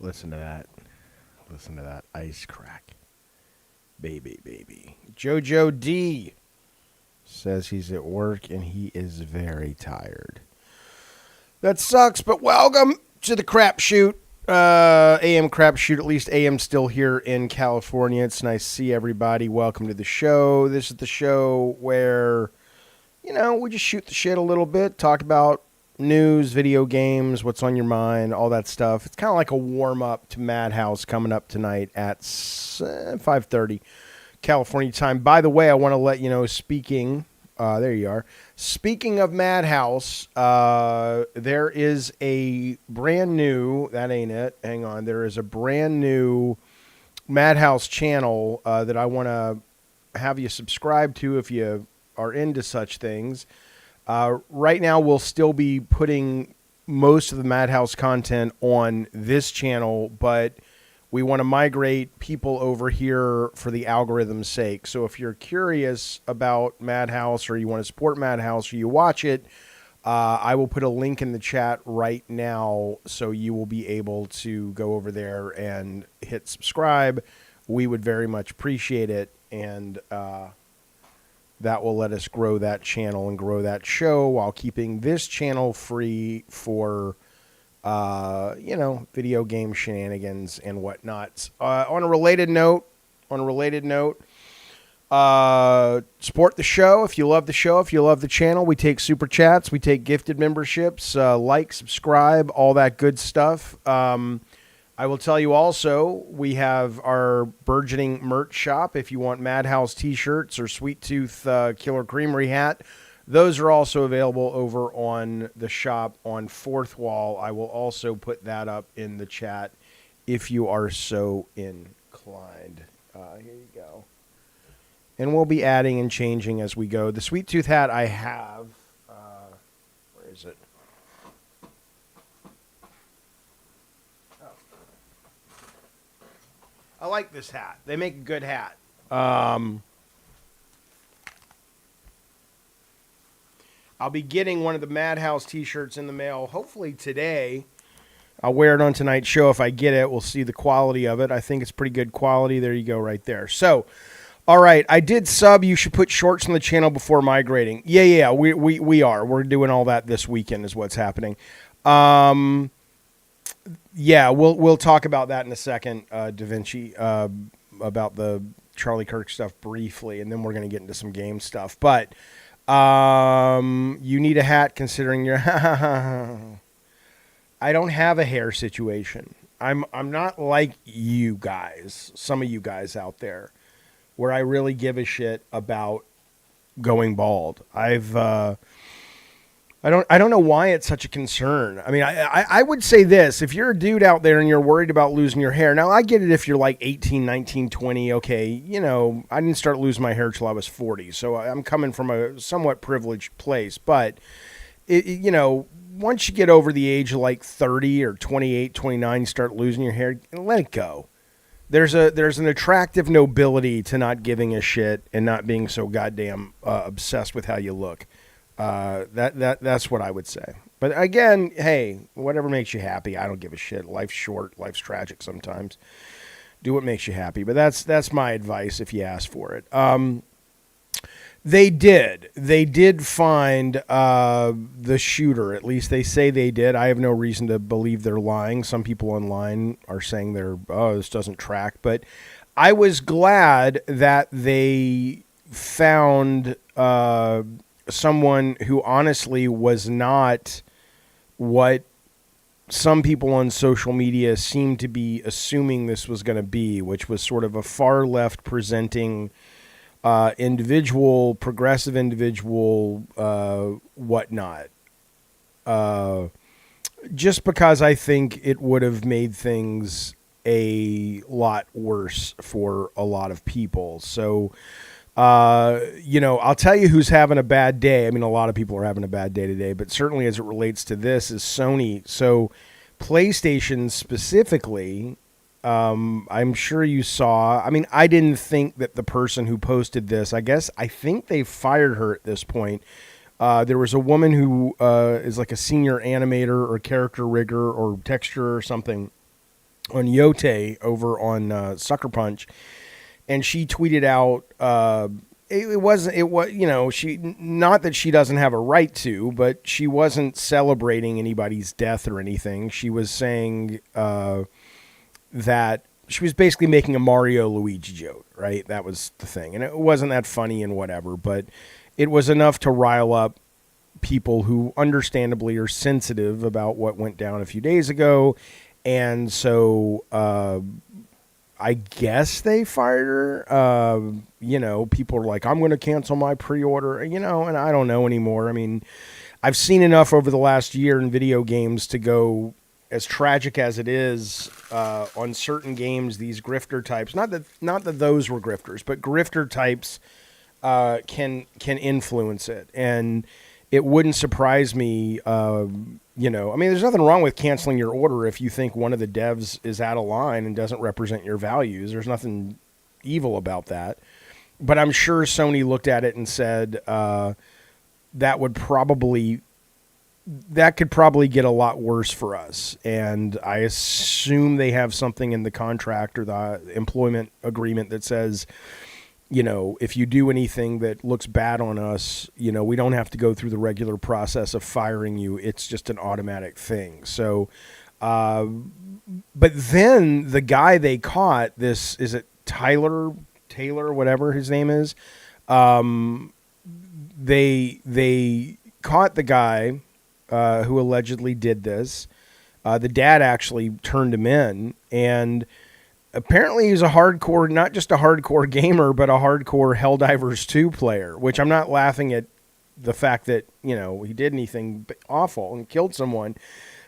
Listen to that. Listen to that ice crack. Baby, baby. Jojo D says he's at work and he is very tired. That sucks, but welcome to the Crap Shoot. AM Crap Shoot. At least AM still here in California. It's nice to see everybody. Welcome to the show. This is the show where, we just shoot the shit a little bit, talk about news, video games, what's on your mind, all that stuff. It's kind of like a warm-up to Madhouse coming up tonight at 5:30 California time. By the way, I want to let you know, there you are. Speaking of Madhouse, there is a brand new, that ain't it, hang on, there is a brand new Madhouse channel that I want to have you subscribe to if you are into such things. Right now, we'll still be putting most of the Madhouse content on this channel, but we want to migrate people over here for the algorithm's sake. So if you're curious about Madhouse or you want to support Madhouse or you watch it, I will put a link in the chat right now so you will be able to go over there and hit subscribe. We would very much appreciate it, and that will let us grow that channel and grow that show while keeping this channel free for, video game shenanigans and whatnot. On a related note, support the show. If you love the show, if you love the channel, we take super chats, we take gifted memberships, like, subscribe, all that good stuff. I will tell you also, we have our burgeoning merch shop. If you want Madhouse t-shirts or Sweet Tooth Killer Creamery hat, those are also available over on the shop on Fourth Wall. I will also put that up in the chat if you are so inclined. Here you go. And we'll be adding and changing as we go. The Sweet Tooth hat I have. Where is it? I like this hat. They make a good hat. I'll be getting one of the Madhouse t-shirts in the mail hopefully today. I'll wear it on tonight's show if I get it. We'll see the quality of it. I think it's pretty good quality. There you go right there. So, all right. I did sub. You should put shorts on the channel before migrating. Yeah. We are. We're doing all that this weekend is what's happening. Yeah, we'll talk about that in a second, Da Vinci, about the Charlie Kirk stuff briefly, and then we're going to get into some game stuff. But you need a hat considering your... I don't have a hair situation. I'm not like you guys, some of you guys out there, where I really give a shit about going bald. I don't know why it's such a concern. I mean, I would say this. If you're a dude out there and you're worried about losing your hair, now I get it if you're like 18, 19, 20. Okay, I didn't start losing my hair till I was 40. So I'm coming from a somewhat privileged place. But, once you get over the age of like 30 or 28, 29, you start losing your hair, let it go. There's an attractive nobility to not giving a shit and not being so goddamn obsessed with how you look. That's what I would say. But again, hey, whatever makes you happy. I don't give a shit. Life's short. Life's tragic sometimes. Do what makes you happy. But that's my advice if you ask for it. They did find the shooter. At least they say they did. I have no reason to believe they're lying. Some people online are saying this doesn't track. But I was glad that they found someone who honestly was not what some people on social media seem to be assuming this was going to be, which was sort of a far left presenting individual, progressive individual, whatnot. Just because I think it would have made things a lot worse for a lot of people. So, I'll tell you who's having a bad day. I mean, a lot of people are having a bad day today, but certainly as it relates to this is Sony. So PlayStation specifically, I'm sure you saw, I mean, I didn't think that the person who posted this, I think they fired her at this point. There was a woman who is like a senior animator or character rigger or texturer or something on Yote over on Sucker Punch, and she tweeted out it was she, not that she doesn't have a right to, but she wasn't celebrating anybody's death or anything. She was saying that she was basically making a Mario Luigi joke, right? That was the thing, and it wasn't that funny and whatever, but it was enough to rile up people who understandably are sensitive about what went down a few days ago. And so I guess they fired her. People are like, I'm going to cancel my pre-order, and I don't know anymore. I mean, I've seen enough over the last year in video games to go, as tragic as it is on certain games, these grifter types, not that those were grifters, but grifter types can influence it. And it wouldn't surprise me, there's nothing wrong with canceling your order if you think one of the devs is out of line and doesn't represent your values. There's nothing evil about that. But I'm sure Sony looked at it and said that could probably get a lot worse for us. And I assume they have something in the contract or the employment agreement that says, if you do anything that looks bad on us, we don't have to go through the regular process of firing you. It's just an automatic thing. So, but then the guy they caught, is it Taylor, whatever his name is. They caught the guy who allegedly did this. The dad actually turned him in, and apparently he's not just a hardcore gamer, but a hardcore Helldivers 2 player, which I'm not laughing at the fact that, he did anything awful and killed someone,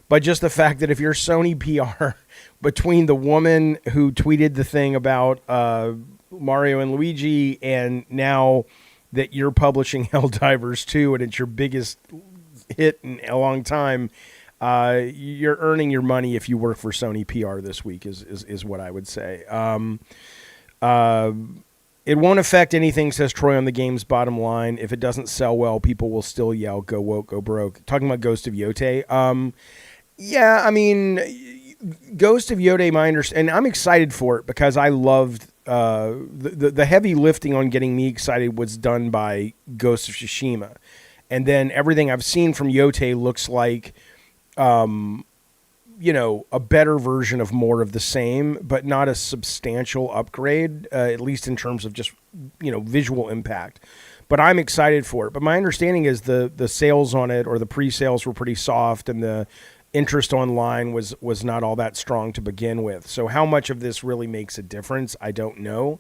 but just the fact that if you're Sony PR, between the woman who tweeted the thing about Mario and Luigi, and now that you're publishing Helldivers 2 and it's your biggest hit in a long time, you're earning your money if you work for Sony PR this week is what I would say. It won't affect anything, says Troy on the game's bottom line. If it doesn't sell well, people will still yell, go woke, go broke. Talking about Ghost of Yote. Yeah, I mean, Ghost of Yote, my understanding, and I'm excited for it because I loved the heavy lifting on getting me excited was done by Ghost of Tsushima. And then everything I've seen from Yote looks like a better version of more of the same, but not a substantial upgrade, at least in terms of just, visual impact. But I'm excited for it. But my understanding is the sales on it, or the pre-sales, were pretty soft, and the interest online was not all that strong to begin with. So how much of this really makes a difference, I don't know.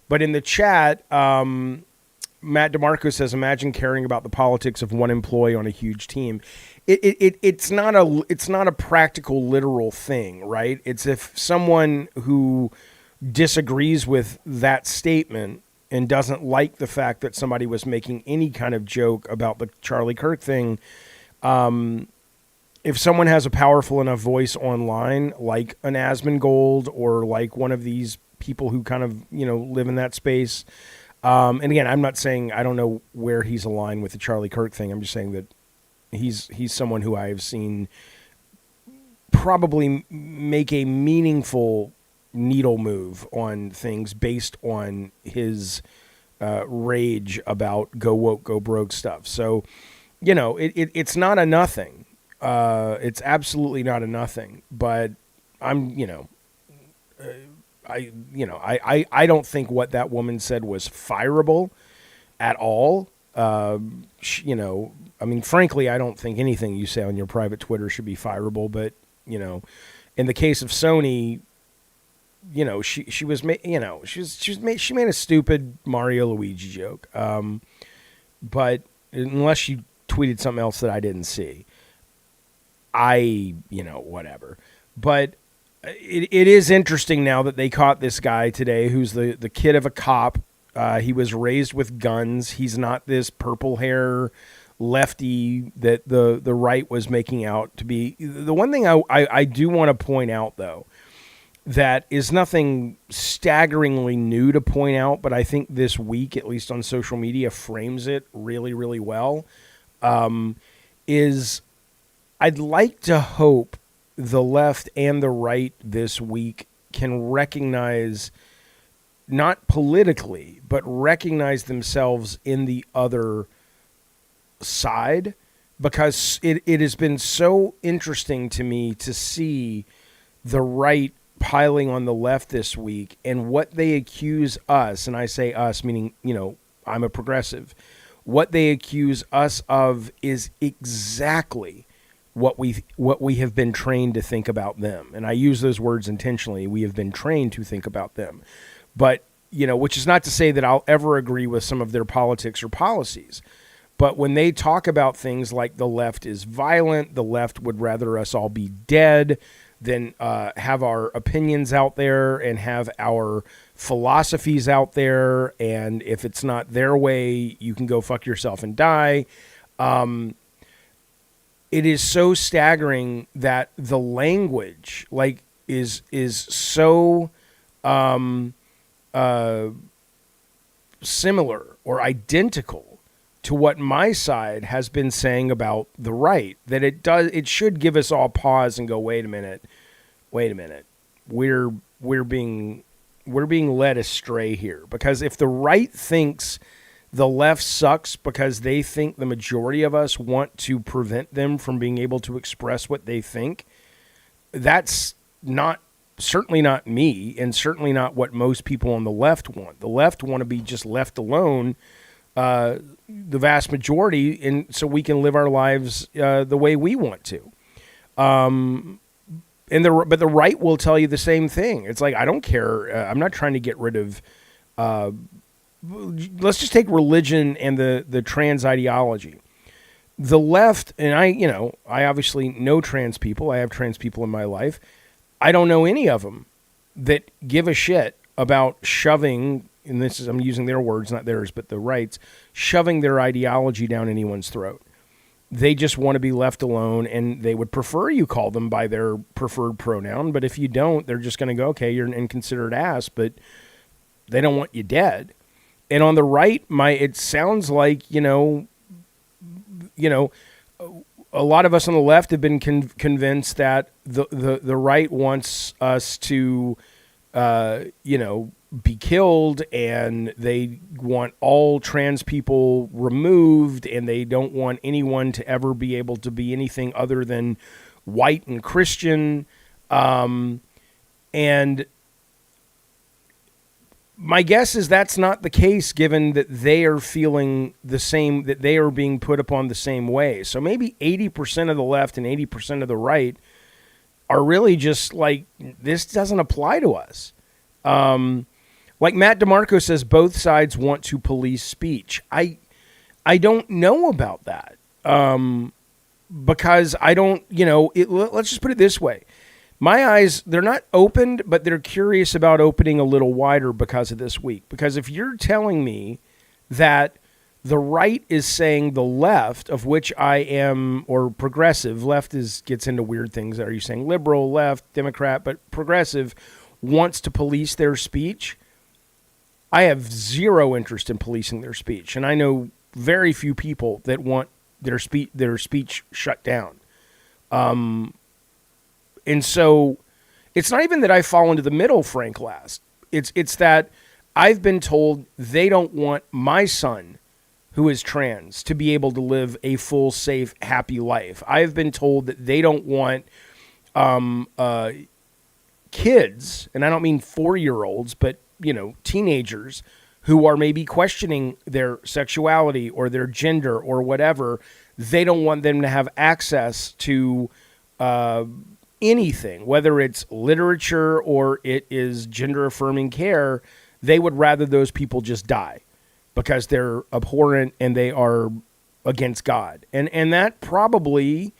But in the chat, Matt DeMarco says, imagine caring about the politics of one employee on a huge team. It's not a practical, literal thing, right? It's if someone who disagrees with that statement and doesn't like the fact that somebody was making any kind of joke about the Charlie Kirk thing, if someone has a powerful enough voice online, like an Asmongold or like one of these people who kind of, live in that space. And again, I'm not saying I don't know where he's aligned with the Charlie Kirk thing. I'm just saying that he's someone who I have seen probably make a meaningful needle move on things based on his rage about go woke, go broke stuff. So, it's not a nothing. It's absolutely not a nothing. But I'm, I don't think what that woman said was fireable at all. Frankly, I don't think anything you say on your private Twitter should be fireable. But, in the case of Sony, she made a stupid Mario Luigi joke. But unless she tweeted something else that I didn't see, whatever. But it is interesting now that they caught this guy today who's the kid of a cop. He was raised with guns. He's not this purple hair lefty that the right was making out to be. The one thing I do want to point out, though, that is nothing staggeringly new to point out, but I think this week, at least on social media, frames it really, really well, is I'd like to hope the left and the right this week can recognize, not politically, but recognize themselves in the other side, because it has been so interesting to me to see the right piling on the left this week, and what they accuse us, and I say us meaning, I'm a progressive, what they accuse us of is exactly what we have been trained to think about them. And I use those words intentionally. We have been trained to think about them. But, which is not to say that I'll ever agree with some of their politics or policies. But when they talk about things like the left is violent, the left would rather us all be dead than have our opinions out there and have our philosophies out there, and if it's not their way, you can go fuck yourself and die. It is so staggering that the language is so similar or identical to what my side has been saying about the right, that it should give us all pause and go, wait a minute, we're being led astray here. Because if the right thinks the left sucks because they think the majority of us want to prevent them from being able to express what they think, that's certainly not me, and certainly not what most people on the left want. The left want to be just left alone, the vast majority, and so we can live our lives the way we want to. But the right will tell you the same thing. It's like, I don't care. I'm not trying to get rid of. Let's just take religion and the trans ideology. The left, and I obviously know trans people. I have trans people in my life. I don't know any of them that give a shit about shoving. And I'm using their words, not theirs, but the right's shoving their ideology down anyone's throat. They just want to be left alone, and they would prefer you call them by their preferred pronoun. But if you don't, they're just going to go, okay, you're an inconsiderate ass, but they don't want you dead. And on the right, it sounds like, a lot of us on the left have been convinced that the right wants us to, be killed, and they want all trans people removed, and they don't want anyone to ever be able to be anything other than white and Christian. And my guess is that's not the case, given that they are feeling the same, that they are being put upon the same way. So maybe 80% of the left and 80% of the right are really just like, this doesn't apply to us. Like Matt DeMarco says, both sides want to police speech. I don't know about that, because I don't, let's just put it this way. My eyes, they're not opened, but they're curious about opening a little wider because of this week. Because if you're telling me that the right is saying the left, of which I am, or progressive, left gets into weird things. Are you saying liberal, left, Democrat, but progressive wants to police their speech? I have zero interest in policing their speech, and I know very few people that want their speech shut down. And so it's not even that I fall into the middle, Frank Last. It's that I've been told they don't want my son, who is trans, to be able to live a full, safe, happy life. I've been told that they don't want kids, and I don't mean 4-year-olds, but teenagers who are maybe questioning their sexuality or their gender or whatever. They don't want them to have access to anything, whether it's literature or it is gender-affirming care. They would rather those people just die because they're abhorrent and they are against God. And that probably,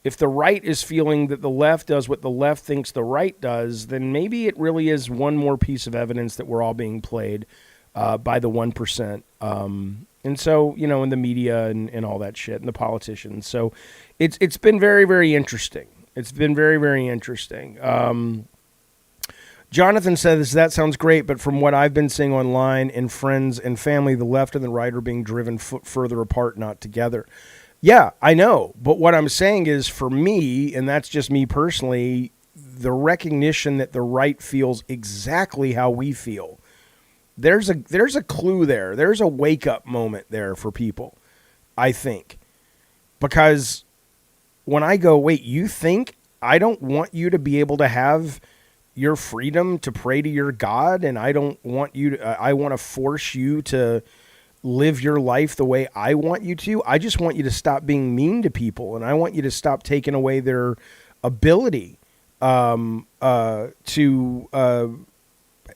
if the right is feeling that the left does what the left thinks the right does, then maybe it really is one more piece of evidence that we're all being played by the 1%. And so, in the media and all that shit, and the politicians. So it's been very, very interesting. It's been very, very interesting. Jonathan says, that sounds great, but from what I've been seeing online and friends and family, the left and the right are being driven further apart, not together. Yeah, I know. But what I'm saying is, for me, and that's just me personally, the recognition that the right feels exactly how we feel. There's a clue there. There's a wake up moment there for people, I think. Because when I go, wait, you think I don't want you to be able to have your freedom to pray to your God, and I don't want you to, I want to force you to live your life the way I want you to. I just want you to stop being mean to people, and I want you to stop taking away their ability to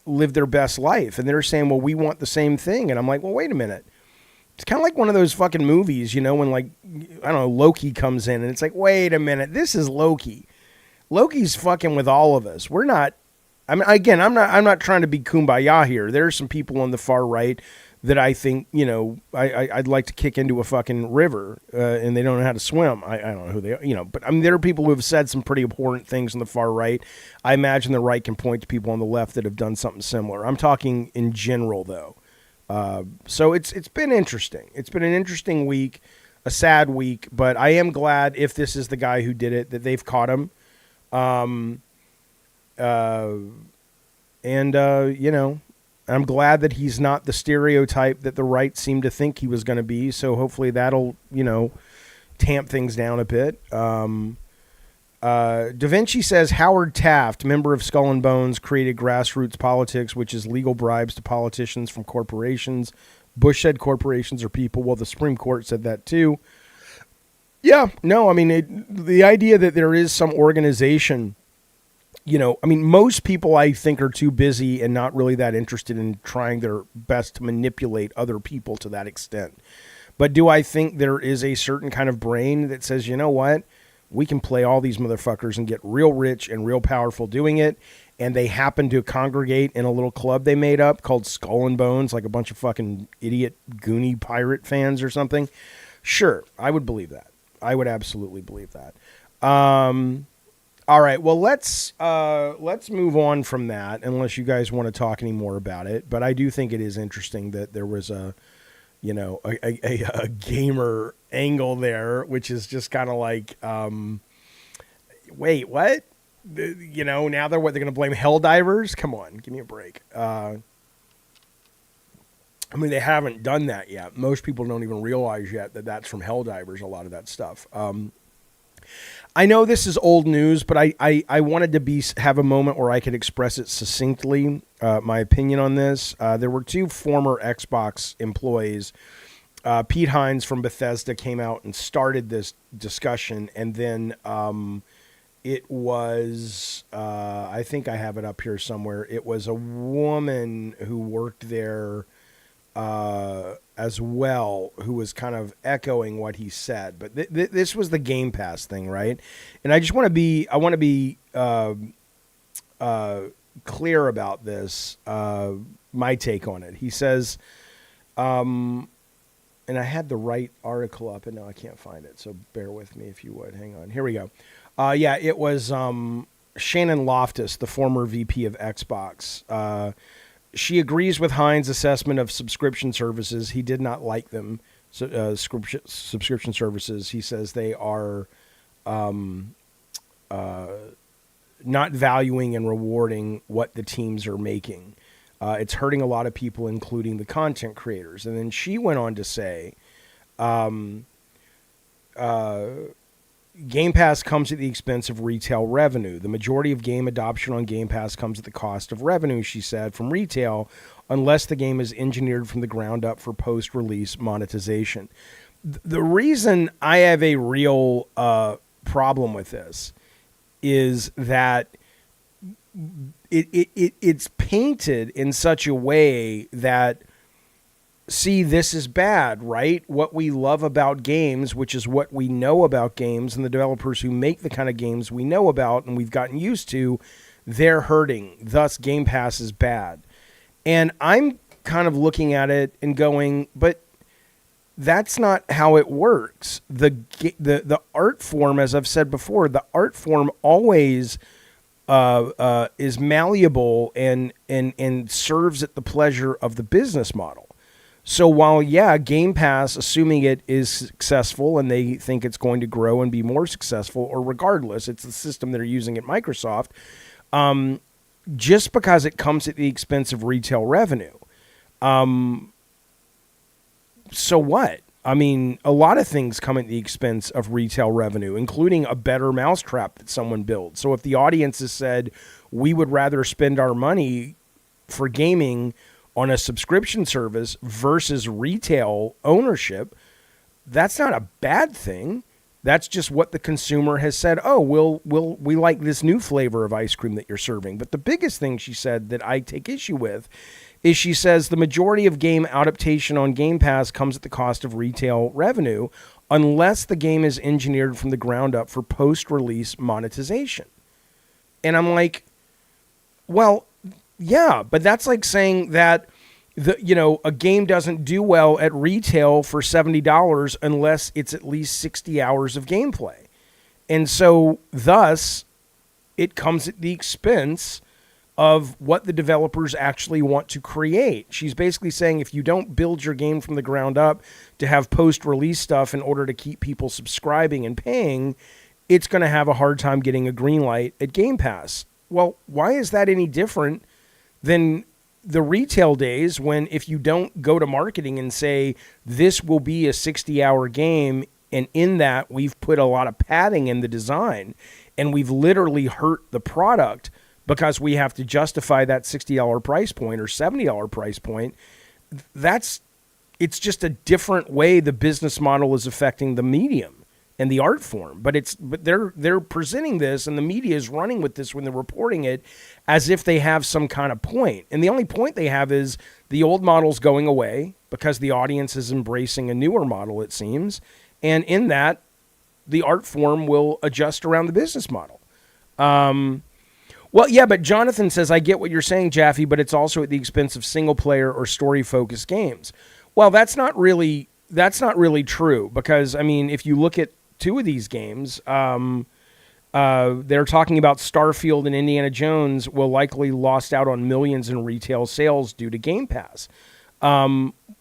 live their best life. And they're saying, well, we want the same thing. And I'm like, well, wait a minute. It's kind of like one of those fucking movies, you know, when, like, I don't know, Loki comes in and it's like, wait a minute, this is Loki. Loki's fucking with all of us. We're not, I mean, again, I'm not trying to be kumbaya here. There are some people on the far right that I think, you know, I'd like to kick into a fucking river and they don't know how to swim. I don't know who they are, you know, but I mean, there are people who have said some pretty abhorrent things on the far right. I imagine the right can point to people on the left that have done something similar. I'm talking in general, though. So it's been interesting. It's been an interesting week, a sad week, but I am glad, if this is the guy who did it, that they've caught him. You know, I'm glad that he's not the stereotype that the right seemed to think he was going to be. So hopefully that'll, you know, tamp things down a bit. Da Vinci says Howard Taft, member of Skull and Bones, created grassroots politics, which is legal bribes to politicians from corporations. Bush said corporations are people. Well, the Supreme Court said that too. Yeah, no, I mean, the idea that there is some organization, you know, I mean, most people I think are too busy and not really that interested in trying their best to manipulate other people to that extent. But do I think there is a certain kind of brain that says, you know what? We can play all these motherfuckers and get real rich and real powerful doing it. And they happen to congregate in a little club they made up called Skull and Bones, like a bunch of fucking idiot Goonie pirate fans or something. Sure, I would believe that. I would absolutely believe that. All right, well, let's move on from that, unless you guys want to talk any more about it. But I do think it is interesting that there was a gamer angle there, which is just kind of like, wait, what? You know, now they're going to blame Helldivers? Come on, give me a break. I mean, they haven't done that yet. Most people don't even realize yet that that's from Helldivers, a lot of that stuff. I know this is old news, but I wanted to have a moment where I could express it succinctly, my opinion on this. There were two former Xbox employees. Pete Hines from Bethesda came out and started this discussion, and then it was, I think I have it up here somewhere, it was a woman who worked there as well, who was kind of echoing what he said. But this was the Game Pass thing, right? And I just want to be, clear about this, my take on it. He says, and I had the right article up, and now I can't find it, so bear with me if you would. Hang on. Here we go. Yeah, it was Shannon Loftus, the former VP of Xbox. She agrees with Hines' assessment of subscription services. He did not like them, subscription services. He says they are not valuing and rewarding what the teams are making. It's hurting a lot of people, including the content creators. And then she went on to say, Game Pass comes at the expense of retail revenue. The majority of game adoption on Game Pass comes at the cost of revenue, she said, from retail, unless the game is engineered from the ground up for post-release monetization. The reason I have a real problem with this is that it's painted in such a way that, see, this is bad, right? What we love about games, which is what we know about games, and the developers who make the kind of games we know about and we've gotten used to, they're hurting. Thus, Game Pass is bad. And I'm kind of looking at it and going, but that's not how it works. The art form, as I've said before, the art form always is malleable and serves at the pleasure of the business model. So while, Game Pass, assuming it is successful and they think it's going to grow and be more successful, or regardless, it's the system they're using at Microsoft, just because it comes at the expense of retail revenue. So what? I mean, a lot of things come at the expense of retail revenue, including a better mousetrap that someone built. So if the audience has said, we would rather spend our money for gaming on a subscription service versus retail ownership, that's not a bad thing. That's just what the consumer has said. Oh, we like this new flavor of ice cream that you're serving. But the biggest thing she said that I take issue with is she says the majority of game adaptation on Game Pass comes at the cost of retail revenue unless the game is engineered from the ground up for post-release monetization. And I'm like, well, yeah, but that's like saying that a game doesn't do well at retail for $70 unless it's at least 60 hours of gameplay. And so thus it comes at the expense of what the developers actually want to create. She's basically saying if you don't build your game from the ground up to have post-release stuff in order to keep people subscribing and paying, it's going to have a hard time getting a green light at Game Pass. Well, why is that any different than the retail days when if you don't go to marketing and say this will be a 60-hour game, and in that we've put a lot of padding in the design and we've literally hurt the product because we have to justify that $60 price point or $70 price point, it's just a different way the business model is affecting the medium and the art form. But they're presenting this, and the media is running with this when they're reporting it as if they have some kind of point. And the only point they have is the old model's going away because the audience is embracing a newer model, it seems. And in that, the art form will adjust around the business model. Well, yeah, but Jonathan says, I get what you're saying, Jaffe, but it's also at the expense of single-player or story-focused games. Well, that's not really true because, I mean, if you look at two of these games, they're talking about Starfield and Indiana Jones will likely lost out on millions in retail sales due to Game Pass.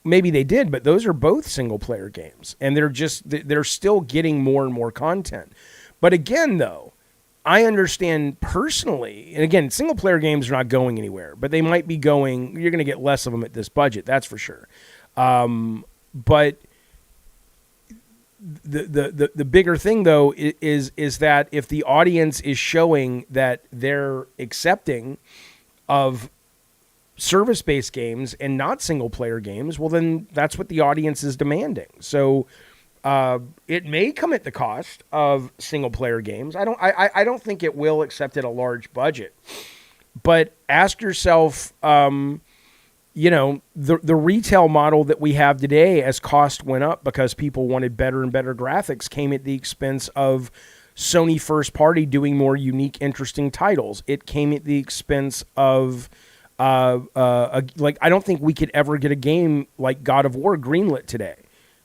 Maybe they did, but those are both single-player games, and they're still getting more and more content. But again, though, I understand personally, and again, single-player games are not going anywhere, but they might be going. You're going to get less of them at this budget, that's for sure. But the bigger thing, though, is that if the audience is showing that they're accepting of service-based games and not single-player games, well, then that's what the audience is demanding. So it may come at the cost of single-player games. I don't think it will, except at a large budget. But ask yourself, the retail model that we have today, as cost went up because people wanted better and better graphics, came at the expense of Sony first party doing more unique, interesting titles. It came at the expense of I don't think we could ever get a game like God of War greenlit today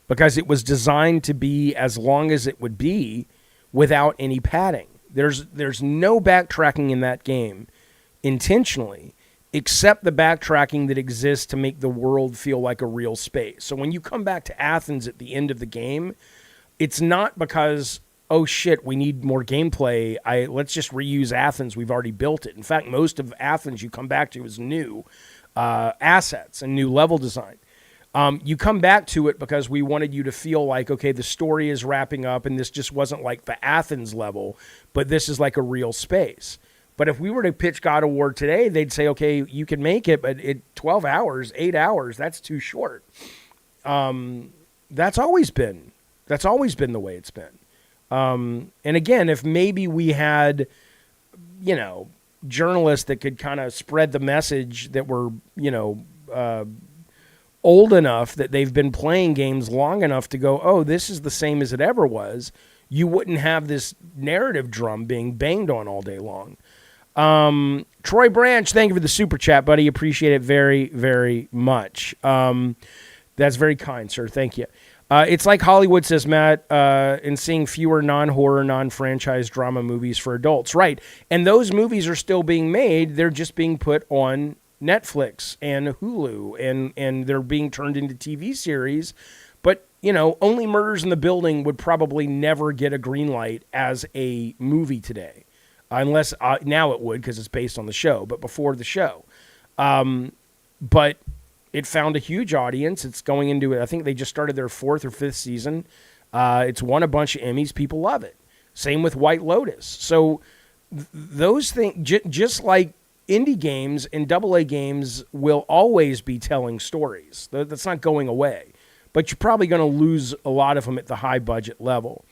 because it was designed to be as long as it would be without any padding. There's no backtracking in that game intentionally, except the backtracking that exists to make the world feel like a real space. So when you come back to Athens at the end of the game, it's not because, oh shit, we need more gameplay. Let's just reuse Athens. We've already built it. In fact, most of Athens you come back to is new assets and new level design. You come back to it because we wanted you to feel like, okay, the story is wrapping up and this just wasn't like the Athens level, but this is like a real space. But if we were to pitch God of War today, they'd say, okay, you can make it, but 12 hours, 8 hours, that's too short. That's always been the way it's been. And again, if maybe we had, journalists that could kind of spread the message that were, old enough that they've been playing games long enough to go, oh, this is the same as it ever was, you wouldn't have this narrative drum being banged on all day long. Troy Branch, thank you for the super chat, buddy. Appreciate it very, very much. That's very kind, sir. Thank you. It's like Hollywood, says Matt, in seeing fewer non-horror, non-franchise drama movies for adults. Right. And those movies are still being made. They're just being put on Netflix and Hulu, and they're being turned into TV series. But, Only Murders in the Building would probably never get a green light as a movie today. Unless now it would because it's based on the show, but before the show. But it found a huge audience. It's going into it. I think they just started their 4th or 5th season. It's won a bunch of Emmys. People love it. Same with White Lotus. So those things, just like indie games and AA games will always be telling stories. That's not going away. But you're probably going to lose a lot of them at the high budget level.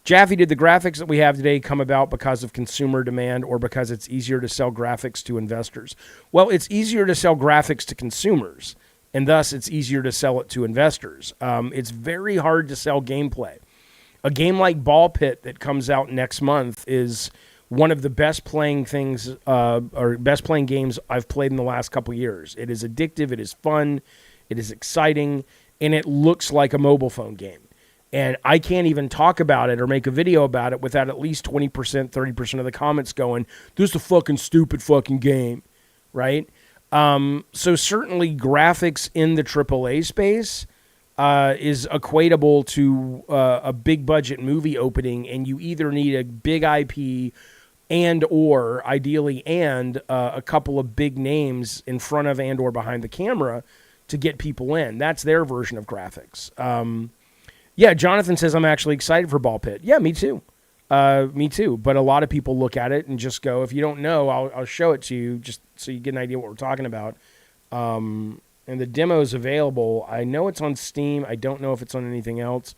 Jaffe, did the graphics that we have today come about because of consumer demand or because it's easier to sell graphics to investors? Well, it's easier to sell graphics to consumers, and thus it's easier to sell it to investors. It's very hard to sell gameplay. A game like Ball Pit that comes out next month is one of the best playing things or best playing games I've played in the last couple years. It is addictive, it is fun, it is exciting, and it looks like a mobile phone game. And I can't even talk about it or make a video about it without at least 20%, 30% of the comments going, this is a fucking stupid fucking game, right? So certainly graphics in the AAA space is equatable to a big budget movie opening, and you either need a big IP and or ideally a couple of big names in front of and or behind the camera to get people in. That's their version of graphics. Yeah, Jonathan says, I'm actually excited for Ball Pit. Yeah, me too. Me too. But a lot of people look at it and just go, if you don't know, I'll show it to you just so you get an idea what we're talking about. And the demo's available. I know it's on Steam. I don't know if it's on anything else.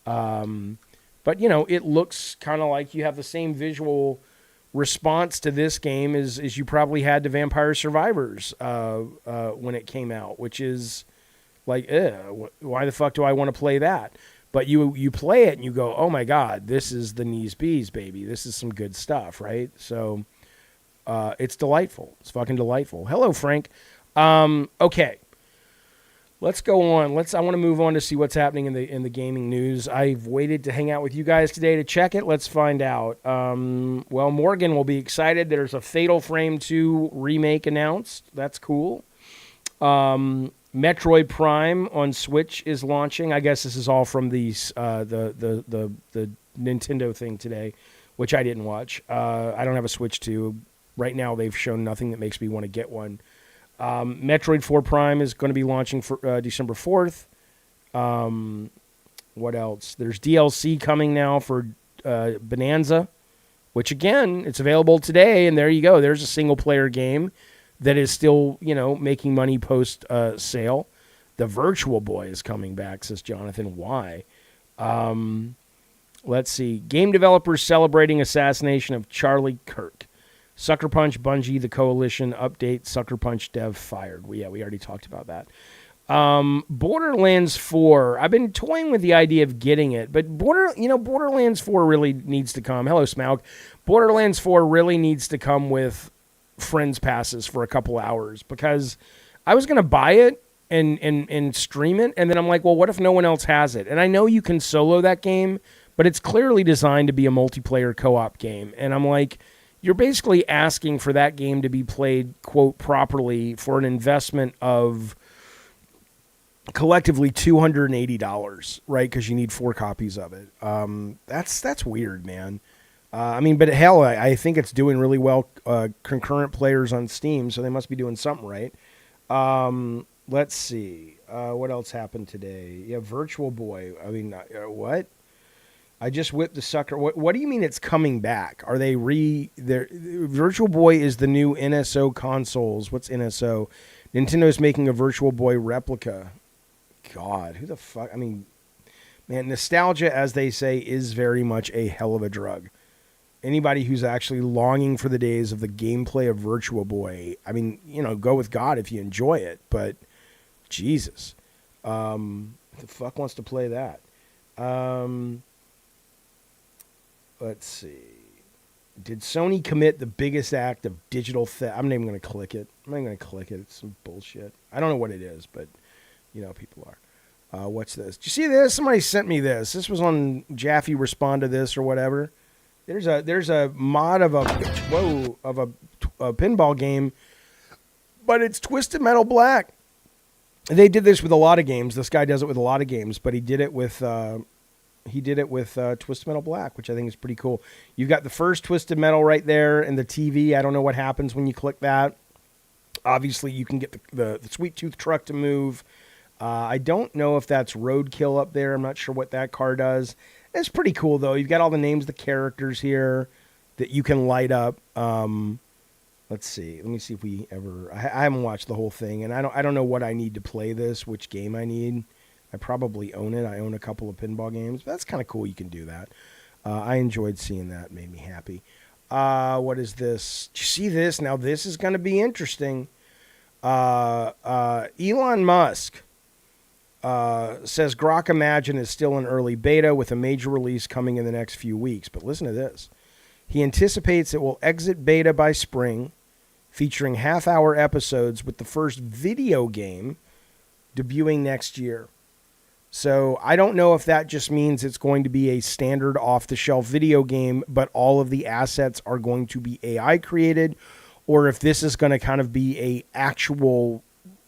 But, it looks kind of like you have the same visual response to this game as you probably had to Vampire Survivors when it came out, which is like, why the fuck do I want to play that? But you play it and you go, oh my God, this is the knees bees, baby. This is some good stuff, right? So it's delightful. It's fucking delightful. Hello, Frank. Okay. Let's go on. I want to move on to see what's happening in the gaming news. I've waited to hang out with you guys today to check it. Let's find out. Well, Morgan will be excited. There's a Fatal Frame 2 remake announced. That's cool. Metroid Prime on Switch is launching. I guess this is all from the Nintendo thing today, which I didn't watch. I don't have a Switch 2. Right now, they've shown nothing that makes me want to get one. Metroid 4 Prime is going to be launching for December 4th. What else? There's DLC coming now for Bonanza, which, again, it's available today, and there you go. There's a single-player game that is still, making money post-sale. The Virtual Boy is coming back, says Jonathan. Why? Let's see. Game developers celebrating assassination of Charlie Kirk. Sucker Punch, Bungie, The Coalition, update, Sucker Punch dev fired. We already talked about that. Borderlands 4. I've been toying with the idea of getting it, but Borderlands 4 really needs to come. Hello, Smaug. Borderlands 4 really needs to come with friends passes for a couple hours, because I was going to buy it and stream it, and then I'm like, well, what if no one else has it? And I know you can solo that game, but it's clearly designed to be a multiplayer co-op game. And I'm like, you're basically asking for that game to be played, quote, properly for an investment of collectively $280, right? Because you need 4 copies of it. That's weird, man. But hell, I think it's doing really well. Concurrent players on Steam, so they must be doing something right. Let's see. What else happened today? Yeah, Virtual Boy. What? I just whipped the sucker. What do you mean it's coming back? Are they Virtual Boy is the new NSO consoles. What's NSO? Nintendo's making a Virtual Boy replica. God, who the fuck? Man, nostalgia, as they say, is very much a hell of a drug. Anybody who's actually longing for the days of the gameplay of Virtual Boy, go with God if you enjoy it, but Jesus. Who the fuck wants to play that? Let's see. Did Sony commit the biggest act of digital theft? I'm not even going to click it. It's some bullshit. I don't know what it is, but, people are. What's this? Did you see this? Somebody sent me this. This was on Jaffe Respond to This or whatever. There's a mod of a pinball game but it's Twisted Metal Black. They did this with a lot of games. This guy does it with a lot of games, but he did it with Twisted Metal Black, which I think is pretty cool. You've got the first Twisted Metal right there in the TV. I don't know what happens when you click that. Obviously, you can get the Sweet Tooth truck to move. I don't know if that's Roadkill up there. I'm not sure what that car does. It's pretty cool, though. You've got all the names of the characters here that you can light up. Let's see. Let me see if we ever... I haven't watched the whole thing, and I don't know what I need to play this, which game I need. I probably own it. I own a couple of pinball games. But that's kind of cool you can do that. I enjoyed seeing that. It made me happy. What is this? Did you see this? Now, this is going to be interesting. Elon Musk says Grok Imagine is still in early beta with a major release coming in the next few weeks. But listen to this. He anticipates it will exit beta by spring, featuring half-hour episodes with the first video game debuting next year. So I don't know if that just means it's going to be a standard off-the-shelf video game, but all of the assets are going to be AI created, or if this is going to kind of be a actual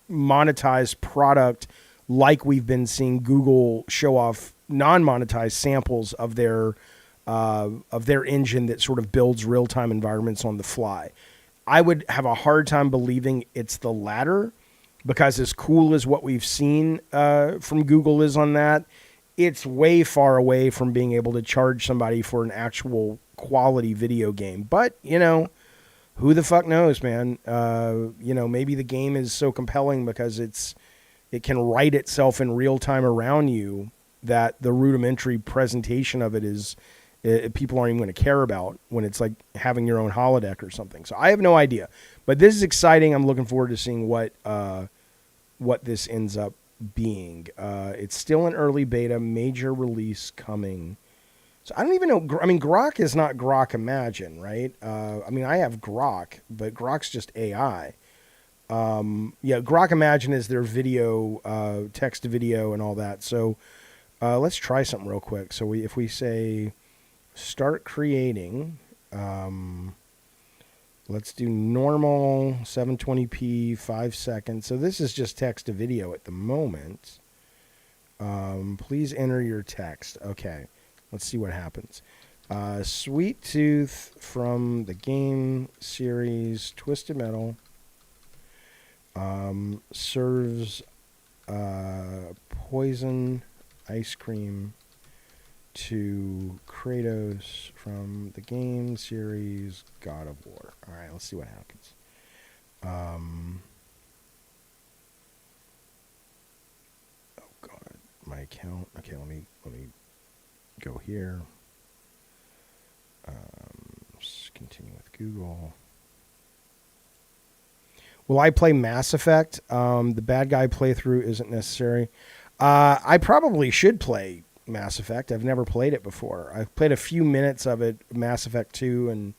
monetized product like we've been seeing Google show off non-monetized samples of their engine that sort of builds real-time environments on the fly. I would have a hard time believing it's the latter, because as cool as what we've seen from Google is on that, it's way far away from being able to charge somebody for an actual quality video game. But, who the fuck knows, man? Maybe the game is so compelling because it can write itself in real time around you that the rudimentary presentation of it is people aren't even going to care about when it's like having your own holodeck or something. So I have no idea, but this is exciting. I'm looking forward to seeing what this ends up being. It's still an early beta, major release coming. So I don't even know. I mean, Grok is not Grok Imagine, right? I have Grok, but Grok's just AI. Grok Imagine is their video, text to video and all that. So let's try something real quick. So if we say start creating, let's do normal 720p 5 seconds. So this is just text to video at the moment. Please enter your text. Okay, let's see what happens. Sweet Tooth from the game series Twisted Metal serves poison ice cream to Kratos from the game series God of War. All right, let's see what happens. Oh God, my account. Okay, let me go here. Just continue with Google. Will I play Mass Effect? The bad guy playthrough isn't necessary. I probably should play Mass Effect. I've never played it before. I've played a few minutes of it, Mass Effect 2, and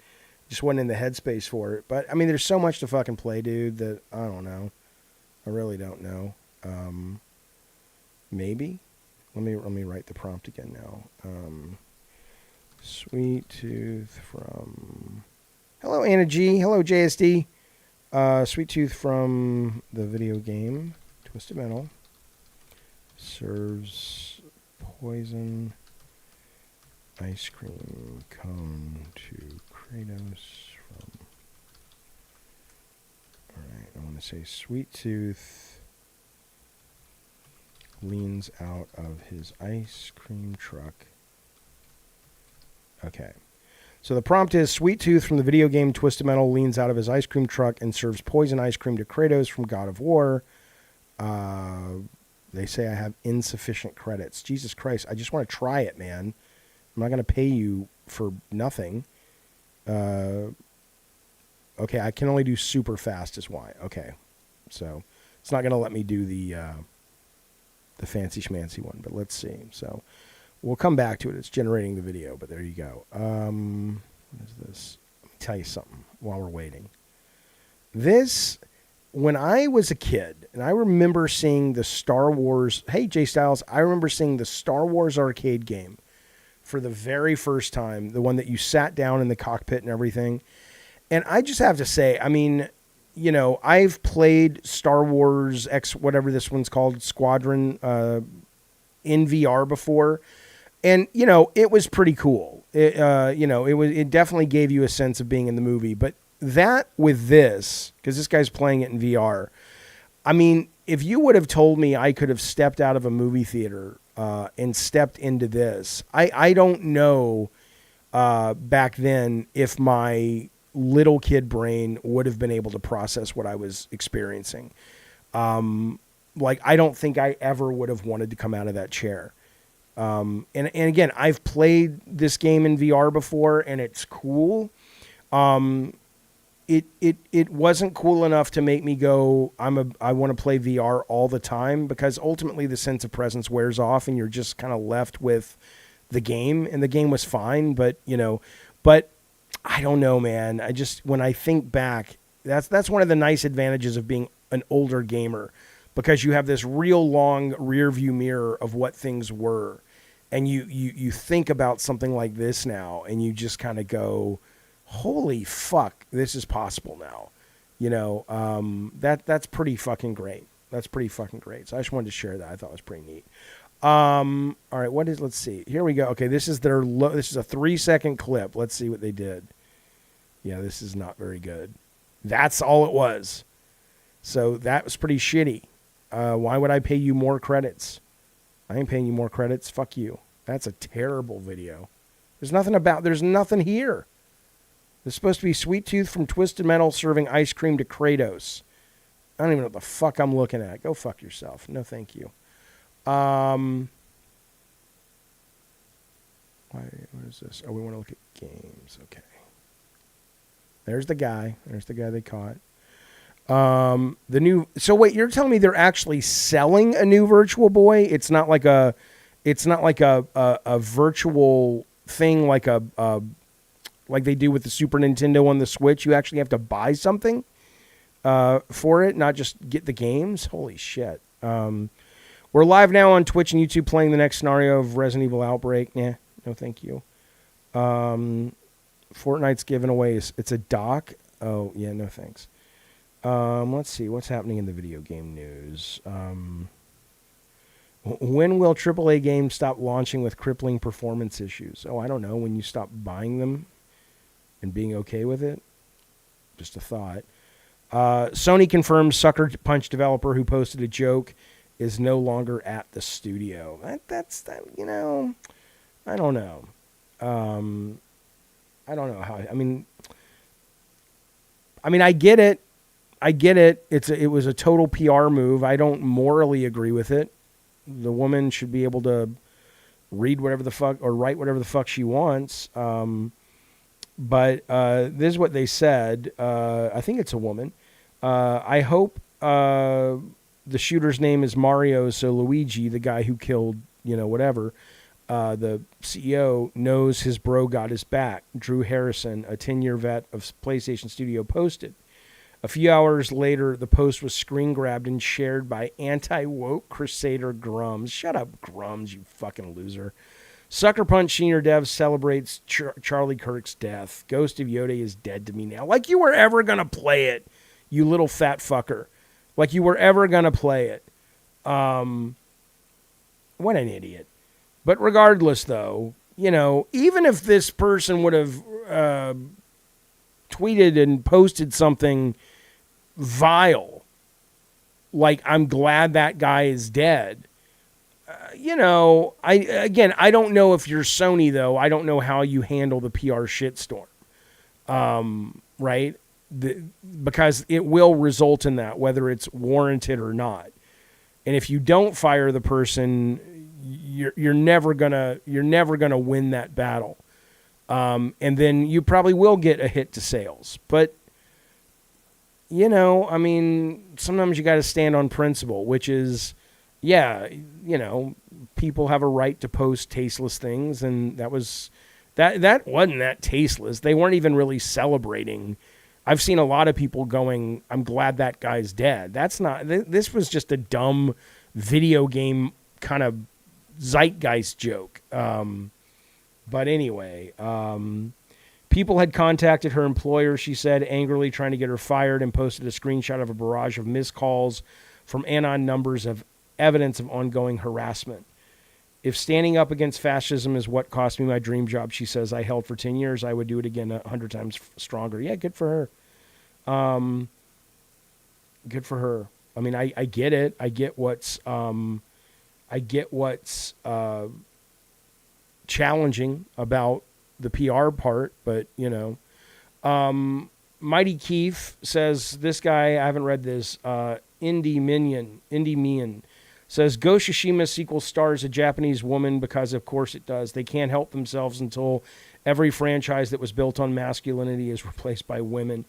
just wasn't in the headspace for it. But, I mean, there's so much to fucking play, dude, that I don't know. I really don't know. Maybe? Let me write the prompt again now. Sweet Tooth from... Hello, Anna G. Hello, JSD. Sweet Tooth from the video game Twisted Metal serves poison ice cream cone to Kratos from... Alright, I want to say Sweet Tooth leans out of his ice cream truck. Okay. So the prompt is Sweet Tooth from the video game Twisted Metal leans out of his ice cream truck and serves poison ice cream to Kratos from God of War. They say I have insufficient credits. Jesus Christ, I just want to try it, man. I'm not going to pay you for nothing. Okay, I can only do super fast is why. Okay, so it's not going to let me do the fancy schmancy one, but let's see. So we'll come back to it. It's generating the video, but there you go. What is this? Let me tell you something while we're waiting. This... When I was a kid, and I remember seeing the Star Wars... Hey, Jay Styles. I remember seeing the Star Wars arcade game for the very first time. The one that you sat down in the cockpit and everything. And I just have to say, I mean, I've played Star Wars X, whatever this one's called, Squadron, in VR before. And, it was pretty cool. It definitely gave you a sense of being in the movie. But that with this, because this guy's playing it in VR, I mean, if you would have told me I could have stepped out of a movie theater and stepped into this, I don't know back then if my little kid brain would have been able to process what I was experiencing. I don't think I ever would have wanted to come out of that chair. And again, I've played this game in VR before, and it's cool. It wasn't cool enough to make me go, I want to play VR all the time, because ultimately the sense of presence wears off and you're just kind of left with the game, and the game was fine, but I don't know, man. When I think back, that's one of the nice advantages of being an older gamer, because you have this real long rear view mirror of what things were. And you think about something like this now, and you just kind of go, holy fuck, this is possible now. That's pretty fucking great. That's pretty fucking great. So I just wanted to share that. I thought it was pretty neat. All right, let's see. Here we go. Okay, this is this is a 3-second clip. Let's see what they did. Yeah, this is not very good. That's all it was. So that was pretty shitty. Why would I pay you more credits? I ain't paying you more credits. Fuck you. That's a terrible video. There's nothing here. There's supposed to be Sweet Tooth from Twisted Metal serving ice cream to Kratos. I don't even know what the fuck I'm looking at. Go fuck yourself. No, thank you. What is this? Oh, we want to look at games. Okay. There's the guy. There's the guy they caught. So wait, you're telling me they're actually selling a new Virtual Boy? It's not like a virtual thing like like they do with the Super Nintendo on the Switch. You actually have to buy something for it, not just get the games. Holy shit. We're live now on Twitch and YouTube playing the next scenario of Resident Evil Outbreak. Nah, no thank you. Fortnite's giving away. It's a doc. Oh, yeah, no thanks. Let's see. What's happening in the video game news? When will AAA games stop launching with crippling performance issues? Oh, I don't know. When you stop buying them and being okay with it? Just a thought. Sony confirms Sucker Punch developer who posted a joke is no longer at the studio. I don't know. I don't know how. I mean, I get it. It was a total PR move. I don't morally agree with it. The woman should be able to read whatever the fuck or write whatever the fuck she wants. But this is what they said. I think it's a woman. I hope the shooter's name is Mario, so Luigi, the guy who killed, whatever, the CEO, knows his bro got his back. Drew Harrison, a 10-year vet of PlayStation Studio, posted. A few hours later, the post was screen grabbed and shared by anti-woke crusader Grums. Shut up, Grums, you fucking loser. Sucker Punch Senior Dev celebrates Charlie Kirk's death. Ghost of Yoda is dead to me now. Like you were ever going to play it, you little fat fucker. Like you were ever going to play it. What an idiot. But regardless, though, even if this person would have tweeted and posted something vile, like I'm glad that guy is dead. I don't know if you're Sony, though. I don't know how you handle the PR shitstorm, right? Because it will result in that, whether it's warranted or not. And if you don't fire the person, you're never gonna win that battle. And then you probably will get a hit to sales. But sometimes you got to stand on principle, which is, people have a right to post tasteless things, and that wasn't that tasteless. They weren't even really celebrating. I've seen a lot of people going, I'm glad that guy's dead. That's not, this was just a dumb video game kind of zeitgeist joke. But anyway, People had contacted her employer, she said, angrily trying to get her fired, and posted a screenshot of a barrage of missed calls from anon numbers of evidence of ongoing harassment. If standing up against fascism is what cost me my dream job, she says, I held for 10 years, I would do it again 100 times stronger. Yeah, good for her. Good for her. I mean, I get it. I get what's challenging about the PR part, but, you know. Mighty Keith says, this guy, I haven't read this, Indie Mian, says, Ghost of Tsushima sequel stars a Japanese woman because, of course, it does. They can't help themselves until every franchise that was built on masculinity is replaced by women.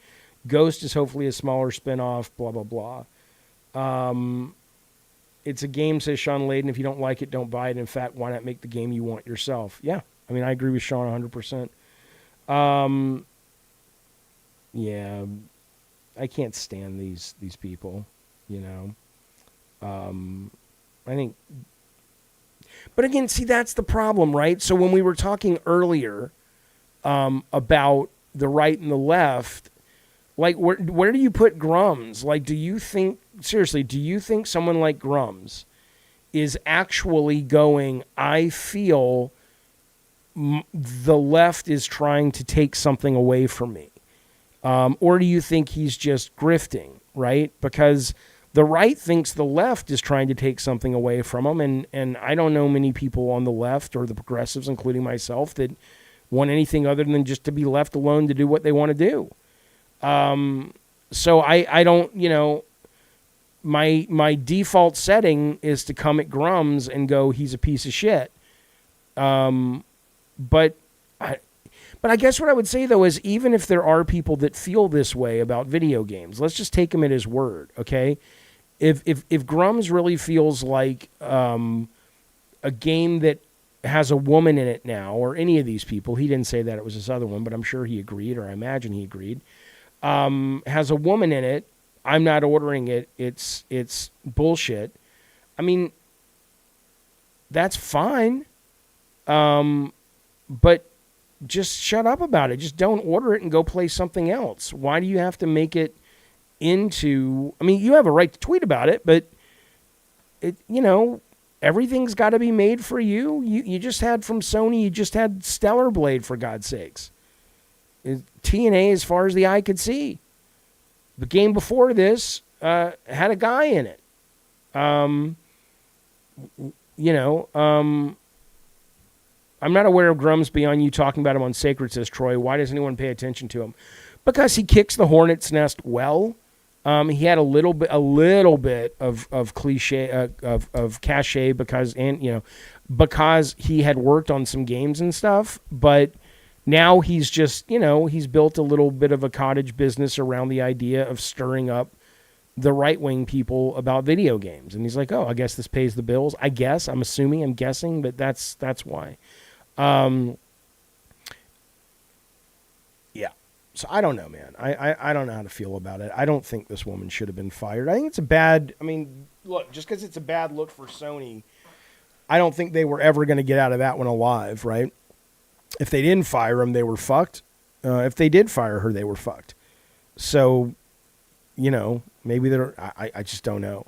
Ghost is hopefully a smaller spinoff, blah, blah, blah. It's a game, says Sean Layden. If you don't like it, don't buy it. In fact, why not make the game you want yourself? Yeah, I mean, I agree with Sean 100%. Yeah, I can't stand these people, you know. I think, but again, see, that's the problem, right? So when we were talking earlier about the right and the left, like, where do you put Grums? Like, do you think someone like Grums is actually going, I feel the left is trying to take something away from me? Or do you think he's just grifting, right? Because the right thinks the left is trying to take something away from them, and I don't know many people on the left or the progressives, including myself, that want anything other than just to be left alone to do what they want to do. So I don't, you know, my default setting is to come at Grums and go, he's a piece of shit. But I guess what I would say, though, is even if there are people that feel this way about video games, let's just take him at his word, okay? If Grums really feels like a game that has a woman in it now, or any of these people, he didn't say that it was this other one, but I'm sure he agreed, or I imagine he agreed, has a woman in it, I'm not ordering it, it's bullshit. I mean, that's fine, but just shut up about it. Just don't order it and go play something else. Why do you have to make it into... I mean, you have a right to tweet about it, but, you know, everything's got to be made for you. You just had from Sony, you just had Stellar Blade, for God's sakes. TNA as far as the eye could see. The game before this had a guy in it. I'm not aware of Grums beyond you talking about him on Sacred, says Troy. Why does anyone pay attention to him? Because he kicks the hornet's nest well. He had a little bit of cliche of cachet because he had worked on some games and stuff. But now he's just, he's built a little bit of a cottage business around the idea of stirring up the right-wing people about video games. And he's like, oh, I guess this pays the bills. I guess, I'm guessing, but that's why. Yeah. So I don't know, man. I don't know how to feel about it. I don't think this woman should have been fired. I think it's look, just because it's a bad look for Sony, I don't think they were ever going to get out of that one alive, right? If they didn't fire him, they were fucked. If they did fire her, they were fucked. So, maybe I just don't know.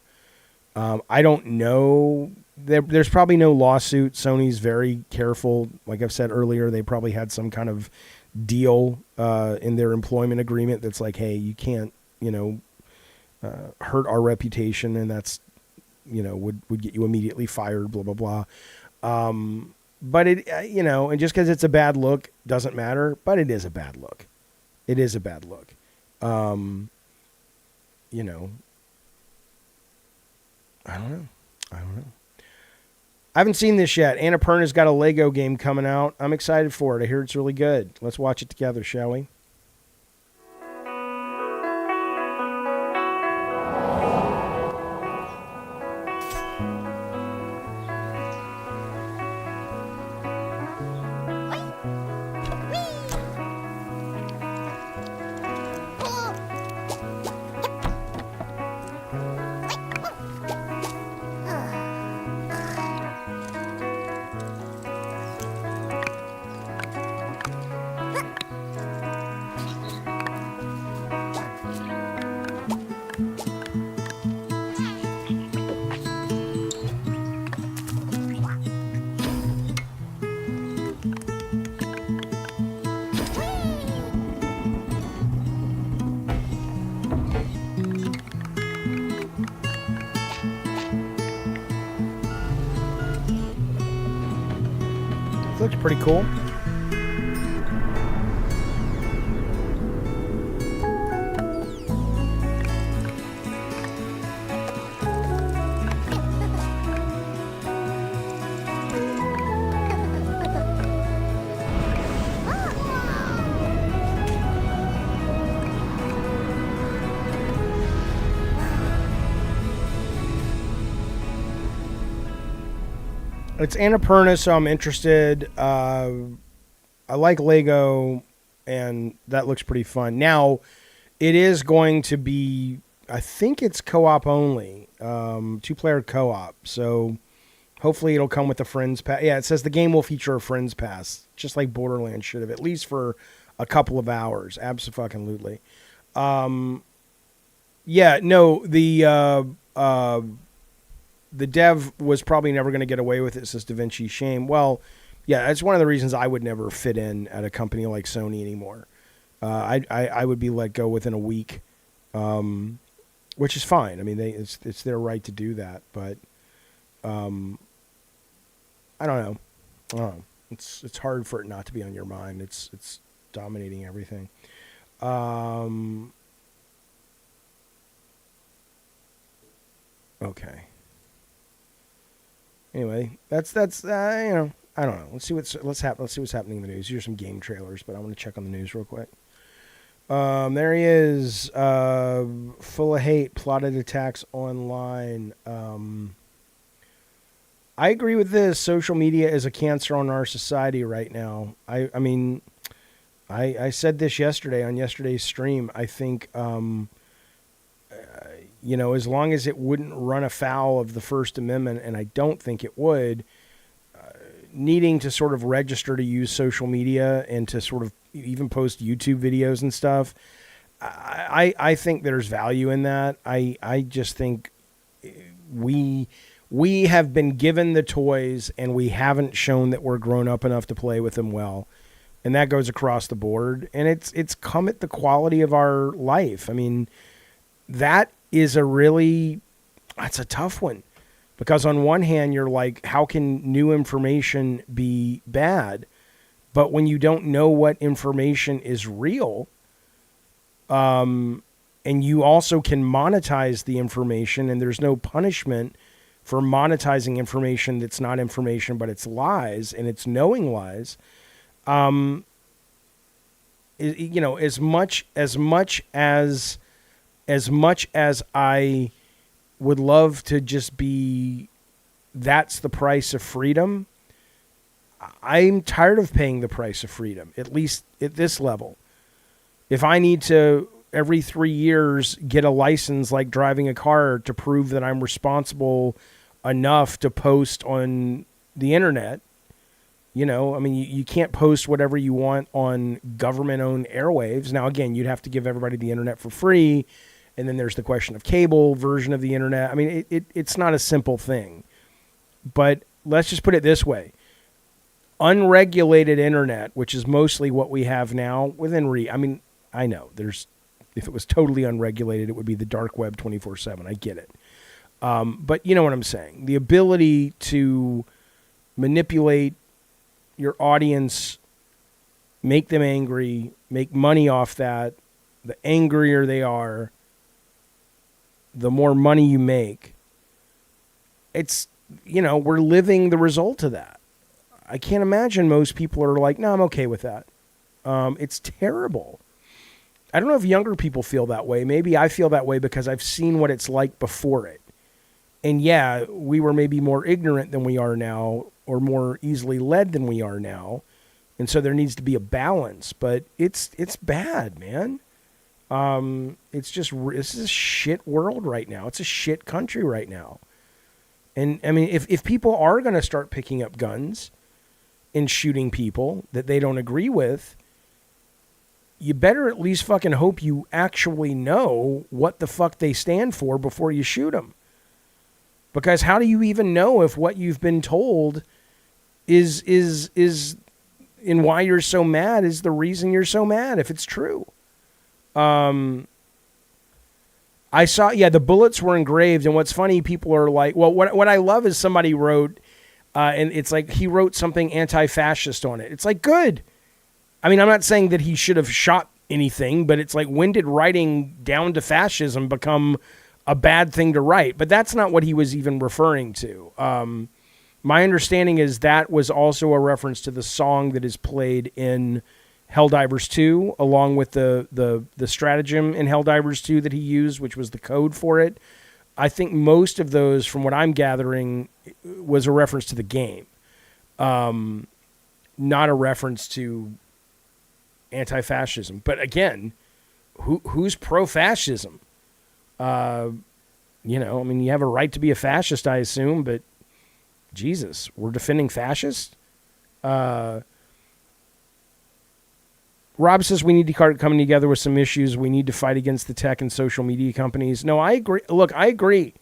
I don't know. There's probably no lawsuit. Sony's very careful. Like I've said earlier, they probably had some kind of deal in their employment agreement that's like, hey, you can't, hurt our reputation, and that's, would get you immediately fired, blah, blah, blah. But it, and just because it's a bad look doesn't matter, but it is a bad look. It is a bad look. I don't know. I haven't seen this yet. Annapurna's got a Lego game coming out. I'm excited for it. I hear it's really good. Let's watch it together, shall we? looks pretty cool. It's Annapurna, so I'm interested. I like Lego, and that looks pretty fun. Now, it is going to be, I think it's co-op only, 2-player co-op. So hopefully it'll come with a Friends Pass. Yeah, it says the game will feature a Friends Pass, just like Borderlands should have, at least for a couple of hours. Abso-fucking-lutely. Yeah, no, the dev was probably never going to get away with it, says Da Vinci. Shame. Well, yeah, that's one of the reasons I would never fit in at a company like Sony anymore. I would be let go within a week, which is fine. I mean, it's their right to do that, but I don't know. It's hard for it not to be on your mind. It's dominating everything. Okay. Anyway, that's you know, I don't know. Let's see what's happening in the news. Here's some game trailers, but I want to check on the news real quick. There he is, full of hate, plotted attacks online. I agree with this. Social media is a cancer on our society right now. I mean, I said this yesterday on yesterday's stream. I think, you know, as long as it wouldn't run afoul of the First Amendment, and I don't think it would, needing to sort of register to use social media and to sort of even post YouTube videos and stuff, I think there's value in that. I just think we have been given the toys and we haven't shown that we're grown up enough to play with them well. And that goes across the board. And it's come at the quality of our life. I mean, that's a tough one, because on one hand you're like, how can new information be bad? But when you don't know what information is real, and you also can monetize the information, and there's no punishment for monetizing information that's not information, but it's lies, and it's knowing lies. You know, as much as I would love to just be, that's the price of freedom, I'm tired of paying the price of freedom, at least at this level. If I need to, every 3 years, get a license like driving a car to prove that I'm responsible enough to post on the internet, you know, I mean, you can't post whatever you want on government-owned airwaves. Now, again, you'd have to give everybody the internet for free. And then there's the question of cable version of the internet. I mean, it's not a simple thing. But let's just put it this way. Unregulated internet, which is mostly what we have now, I mean, I know if it was totally unregulated, it would be the dark web 24/7. I get it. But you know what I'm saying. The ability to manipulate your audience, make them angry, make money off that, the angrier they are, the more money you make. It's, you know, we're living the result of that. I can't imagine most people are like, no, I'm okay with that. It's terrible. I don't know if younger people feel that way. Maybe I feel that way because I've seen what it's like before it. And yeah, we were maybe more ignorant than we are now, or more easily led than we are now. And so there needs to be a balance, but it's bad, man. This is a shit world right now. It's a shit country right now. And I mean, if people are going to start picking up guns and shooting people that they don't agree with, you better at least fucking hope you actually know what the fuck they stand for before you shoot them. Because how do you even know if what you've been told is and why you're so mad is the reason you're so mad, if it's true? I saw, the bullets were engraved, and what's funny, people are like, well, what I love is somebody wrote, and it's like he wrote something anti-fascist on it. It's like, good. I mean, I'm not saying that he should have shot anything, but it's like, when did writing down to fascism become a bad thing to write? But that's not what he was even referring to. My understanding is that was also a reference to the song that is played in Helldivers 2, along with the stratagem in Helldivers 2 that he used, which was the code for it. I think most of those, from what I'm gathering, was a reference to the game, not a reference to anti-fascism. But again, who's pro-fascism? I mean, you have a right to be a fascist, I assume, but Jesus, we're defending fascists? Rob says we need to start coming together with some issues. We need to fight against the tech and social media companies. No, I agree. Look, I agree.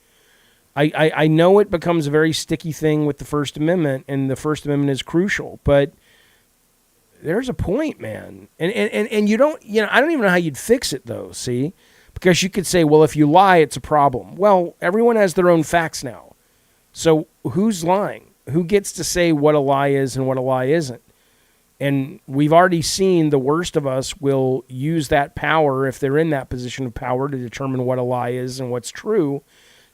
I know it becomes a very sticky thing with the First Amendment, and the First Amendment is crucial, but there's a point, man. And you don't, I don't even know how you'd fix it, though, see? Because you could say, well, if you lie, it's a problem. Well, everyone has their own facts now. So who's lying? Who gets to say what a lie is and what a lie isn't? And we've already seen the worst of us will use that power, if they're in that position of power, to determine what a lie is and what's true,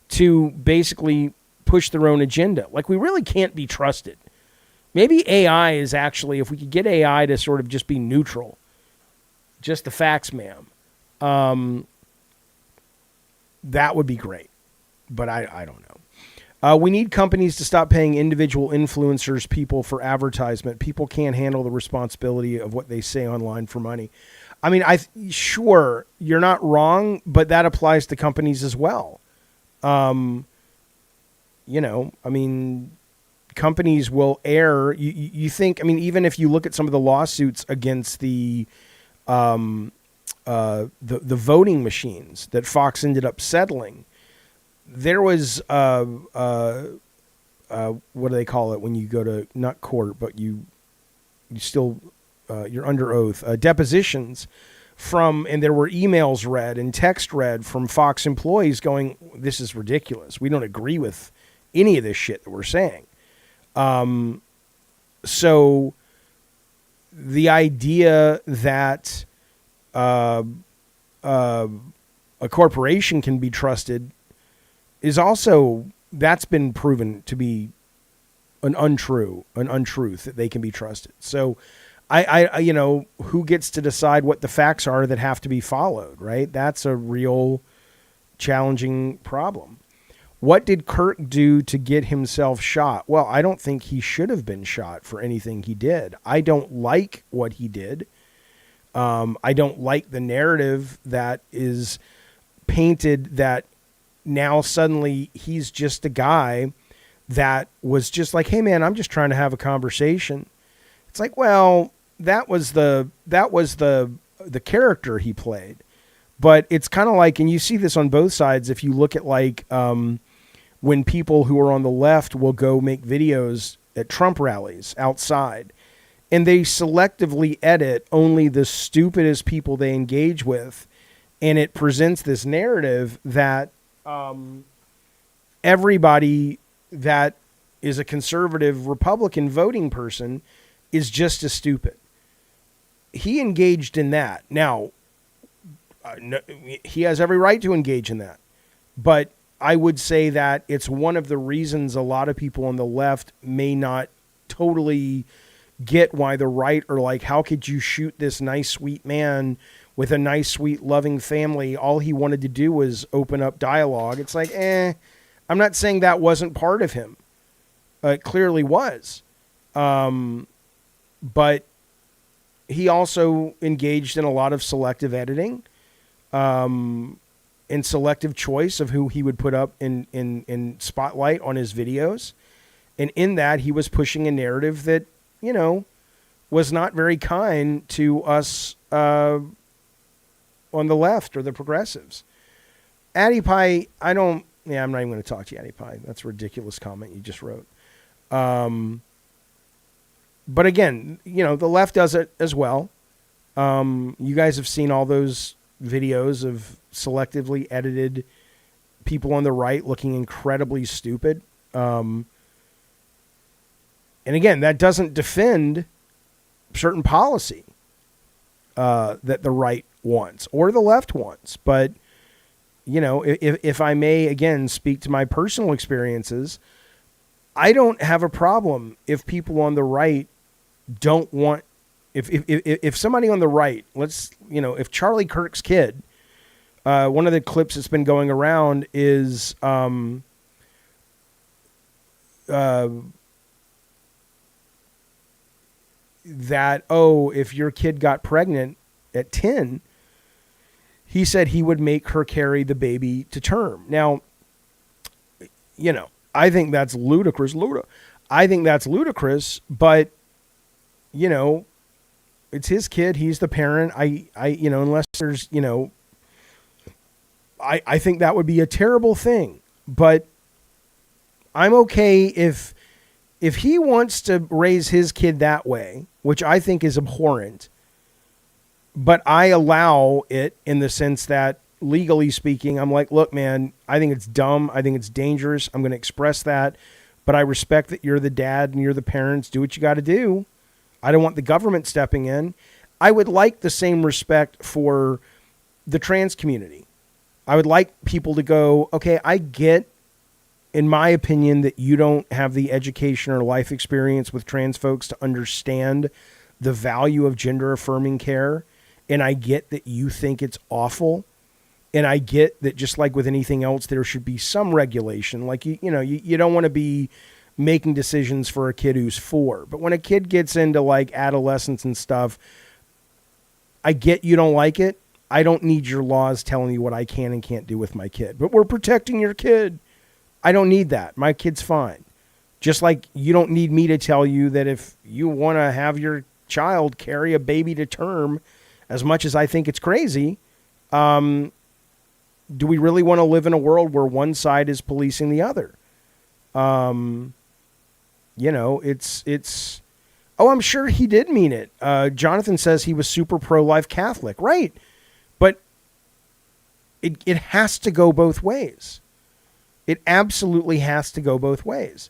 to basically push their own agenda. Like, we really can't be trusted. Maybe AI is actually, if we could get AI to sort of just be neutral, just the facts, ma'am, that would be great. But I don't know. We need companies to stop paying individual influencers, people, for advertisement. People can't handle the responsibility of what they say online for money. I mean, sure, you're not wrong, but that applies to companies as well. I mean, companies will err. You think, I mean, even if you look at some of the lawsuits against the voting machines that Fox ended up settling, there was, what do they call it when you go to, not court, but you still, you're under oath, depositions from, and there were emails read and text read from Fox employees going, this is ridiculous. We don't agree with any of this shit that we're saying. So the idea that a corporation can be trusted is also, that's been proven to be an untruth, that they can be trusted. So I who gets to decide what the facts are that have to be followed, right? That's a real challenging problem. What did Kirk do to get himself shot? Well, I don't think he should have been shot for anything he did. I don't like what he did. I don't like the narrative that is painted, that now suddenly he's just a guy that was just like, hey man, I'm just trying to have a conversation. It's like, well, that was the character he played. But it's kind of like, and you see this on both sides, if you look at like when people who are on the left will go make videos at Trump rallies outside, and they selectively edit only the stupidest people they engage with, and it presents this narrative that everybody that is a conservative Republican voting person is just as stupid. He engaged in that. Now, he has every right to engage in that. But I would say that it's one of the reasons a lot of people on the left may not totally get why the right are like, how could you shoot this nice, sweet man with a nice, sweet, loving family? All he wanted to do was open up dialogue. It's like, I'm not saying that wasn't part of him. It clearly was. But he also engaged in a lot of selective editing, and selective choice of who he would put up in spotlight on his videos. And in that, he was pushing a narrative that, was not very kind to us on the left or the progressives. Addie Pie, I'm not even going to talk to you, Addie Pie. That's a ridiculous comment you just wrote. But again, the left does it as well. You guys have seen all those videos of selectively edited people on the right looking incredibly stupid. And again, that doesn't defend certain policy that the right wants or the left wants. But, if I may, again, speak to my personal experiences, I don't have a problem if people on the right don't want, if somebody on the right, if Charlie Kirk's kid, one of the clips that's been going around is that, if your kid got pregnant at 10, he said he would make her carry the baby to term. Now, I think that's ludicrous. I think that's ludicrous, but, it's his kid. He's the parent. Unless there's, I think that would be a terrible thing, but I'm okay if he wants to raise his kid that way, which I think is abhorrent, but I allow it in the sense that, legally speaking, I'm like, look, man, I think it's dumb. I think it's dangerous. I'm going to express that, but I respect that you're the dad and you're the parents. Do what you got to do. I don't want the government stepping in. I would like the same respect for the trans community. I would like people to go, okay, I get, in my opinion, that you don't have the education or life experience with trans folks to understand the value of gender affirming care. And I get that you think it's awful. And I get that, just like with anything else, there should be some regulation. Like, you don't want to be making decisions for a kid who's 4. But when a kid gets into like adolescence and stuff, I get you don't like it. I don't need your laws telling me what I can and can't do with my kid. But we're protecting your kid. I don't need that. My kid's fine. Just like you don't need me to tell you that if you want to have your child carry a baby to term, as much as I think it's crazy, do we really want to live in a world where one side is policing the other? It's, I'm sure he did mean it. Jonathan says he was super pro-life Catholic. Right. But it has to go both ways. It absolutely has to go both ways.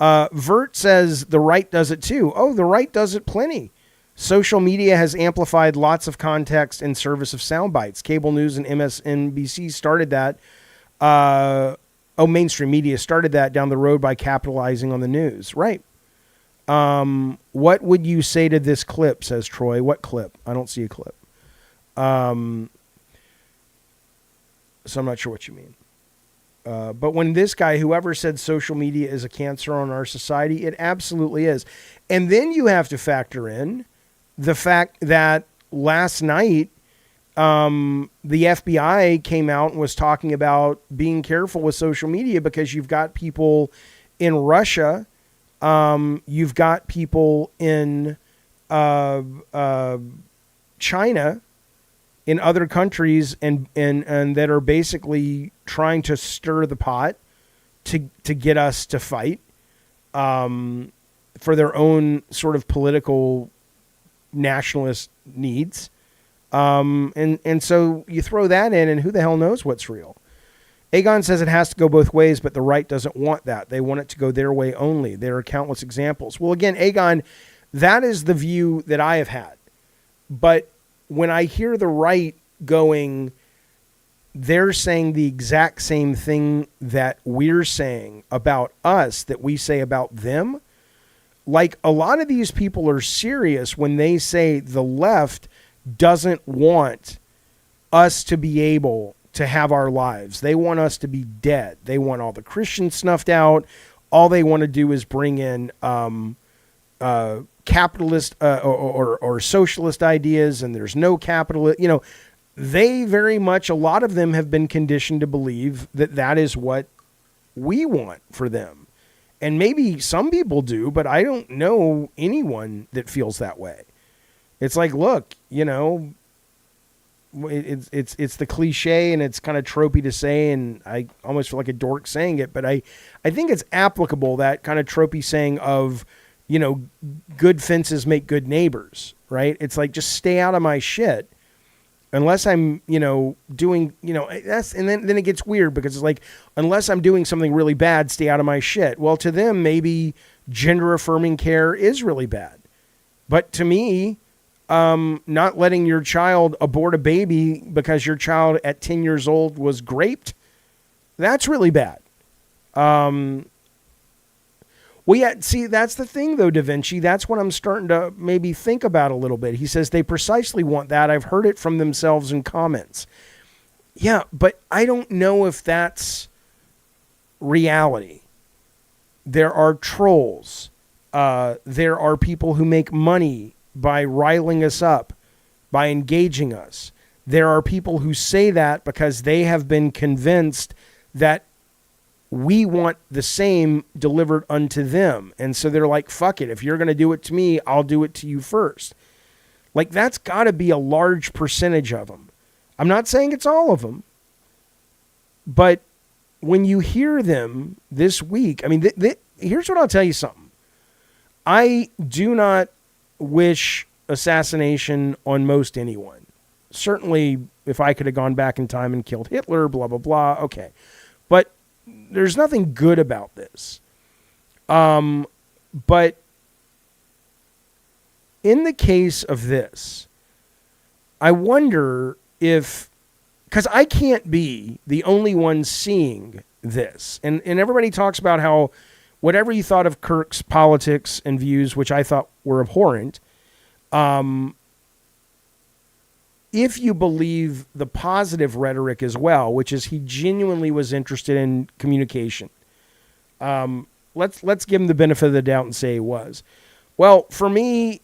Vert says the right does it too. Oh, the right does it plenty. Social media has amplified lots of context in service of sound bites. Cable news and MSNBC started that. Mainstream media started that down the road by capitalizing on the news. Right. What would you say to this clip, says Troy? What clip? I don't see a clip. So I'm not sure what you mean. But when this guy, whoever said social media is a cancer on our society, it absolutely is. And then you have to factor in the fact that last night, the FBI came out and was talking about being careful with social media because you've got people in Russia, you've got people in China, in other countries, and that are basically trying to stir the pot to get us to fight for their own sort of political nationalist needs. And so you throw that in, and who the hell knows what's real? Aegon says it has to go both ways, but the right doesn't want that. They want it to go their way only. There are countless examples. Well, again, Aegon, that is the view that I have had. But when I hear the right going, they're saying the exact same thing that we're saying about us, that we say about them. Like, a lot of these people are serious when they say the left doesn't want us to be able to have our lives. They want us to be dead. They want all the Christians snuffed out. All they want to do is bring in capitalist or socialist ideas, and there's no capitalist. They very much, a lot of them have been conditioned to believe that that is what we want for them. And maybe some people do, but I don't know anyone that feels that way. It's like, look, it's the cliche, and it's kind of tropey to say, and I almost feel like a dork saying it, but I think it's applicable, that kind of tropey saying of, good fences make good neighbors, right? It's like, just stay out of my shit. Unless I'm, doing, and then it gets weird, because it's like, unless I'm doing something really bad, stay out of my shit. Well, to them, maybe gender affirming care is really bad. But to me, not letting your child abort a baby because your child at 10 years old was raped, that's really bad. Well, yeah, see, that's the thing, though, Da Vinci. That's what I'm starting to maybe think about a little bit. He says they precisely want that. I've heard it from themselves in comments. Yeah, but I don't know if that's reality. There are trolls. There are people who make money by riling us up, by engaging us. There are people who say that because they have been convinced that we want the same delivered unto them. And so they're like, fuck it. If you're going to do it to me, I'll do it to you first. Like, that's got to be a large percentage of them. I'm not saying it's all of them. But when you hear them this week, I mean, here's what I'll tell you something. I do not wish assassination on most anyone. Certainly, if I could have gone back in time and killed Hitler, blah, blah, blah, okay. But there's nothing good about this. But in the case of this, I wonder if, because I can't be the only one seeing this. And everybody talks about how whatever you thought of Kirk's politics and views, which I thought were abhorrent, if you believe the positive rhetoric as well, which is he genuinely was interested in communication. Let's give him the benefit of the doubt and say he was. Well, for me,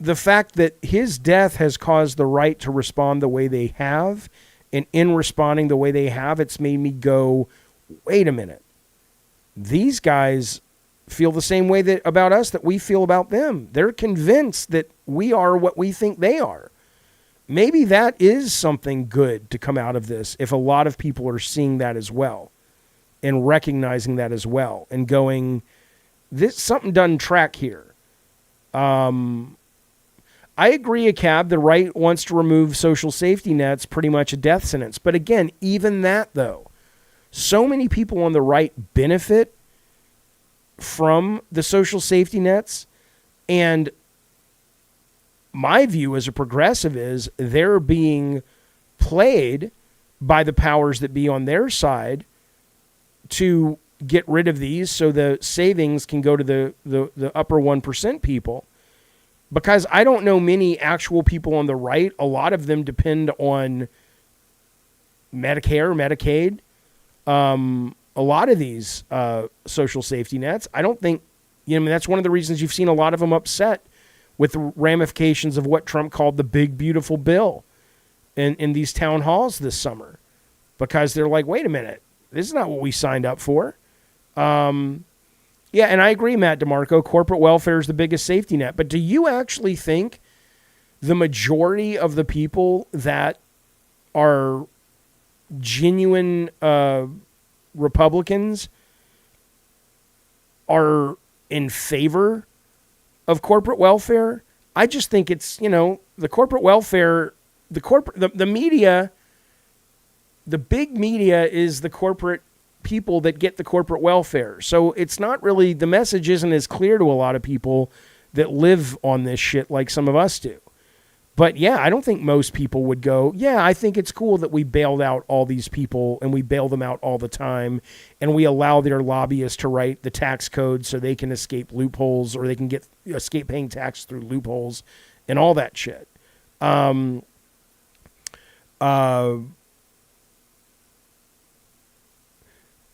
the fact that his death has caused the right to respond the way they have, and in responding the way they have, it's made me go, wait a minute. These guys feel the same way about us that we feel about them. They're convinced that we are what we think they are. Maybe that is something good to come out of this if a lot of people are seeing that as well and recognizing that as well and going, this something doesn't track here. I agree, Cab. The right wants to remove social safety nets, pretty much a death sentence. But again, even that, though, so many people on the right benefit from the social safety nets, and my view as a progressive is they're being played by the powers that be on their side to get rid of these so the savings can go to the upper 1% people. Because I don't know many actual people on the right. A lot of them depend on Medicare, Medicaid, a lot of these social safety nets. I don't think, that's one of the reasons you've seen a lot of them upset with the ramifications of what Trump called the big, beautiful bill in these town halls this summer. Because they're like, wait a minute, this is not what we signed up for. Yeah, and I agree, Matt DeMarco, corporate welfare is the biggest safety net. But do you actually think the majority of the people that are genuine Republicans are in favor of corporate welfare? I just think it's, the corporate welfare, the media, the big media is the corporate people that get the corporate welfare. So it's not really, the message isn't as clear to a lot of people that live on this shit like some of us do. But yeah, I don't think most people would go, yeah, I think it's cool that we bailed out all these people and we bail them out all the time and we allow their lobbyists to write the tax code so they can escape loopholes or they can escape paying tax through loopholes and all that shit.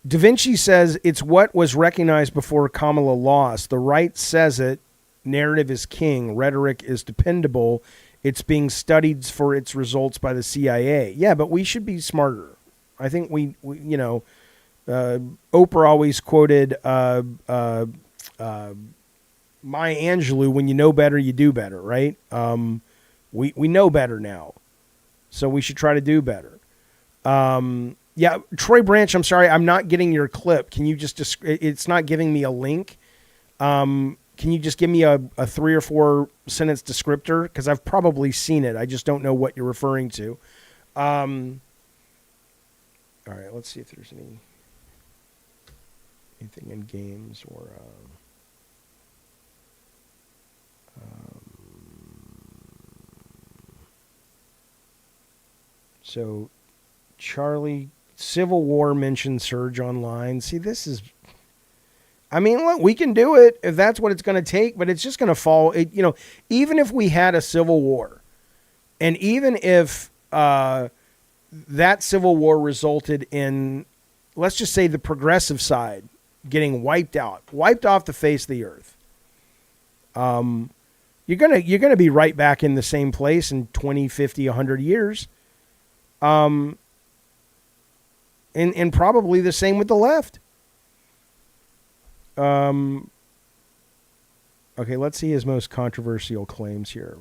Da Vinci says it's what was recognized before Kamala lost. The right says it. Narrative is king. Rhetoric is dependable. It's being studied for its results by the CIA. Yeah, but we should be smarter. I think we Oprah always quoted Maya Angelou, when you know better, you do better, right? We know better now. So we should try to do better. Yeah, Troy Branch, I'm sorry, I'm not getting your clip. Can you just, it's not giving me a link. Can you just give me a 3 or 4 sentence descriptor? Because I've probably seen it. I just don't know what you're referring to. All right, let's see if there's anything in games or... So, Charlie, Civil War mentioned Surge Online. See, this is... I mean, look, we can do it if that's what it's going to take, but it's just going to fall. Even if we had a civil war, and even if that civil war resulted in, let's just say, the progressive side getting wiped off the face of the earth, you're gonna be right back in the same place in 20, 50, 100 years, and probably the same with the left. Okay, let's see his most controversial claims here.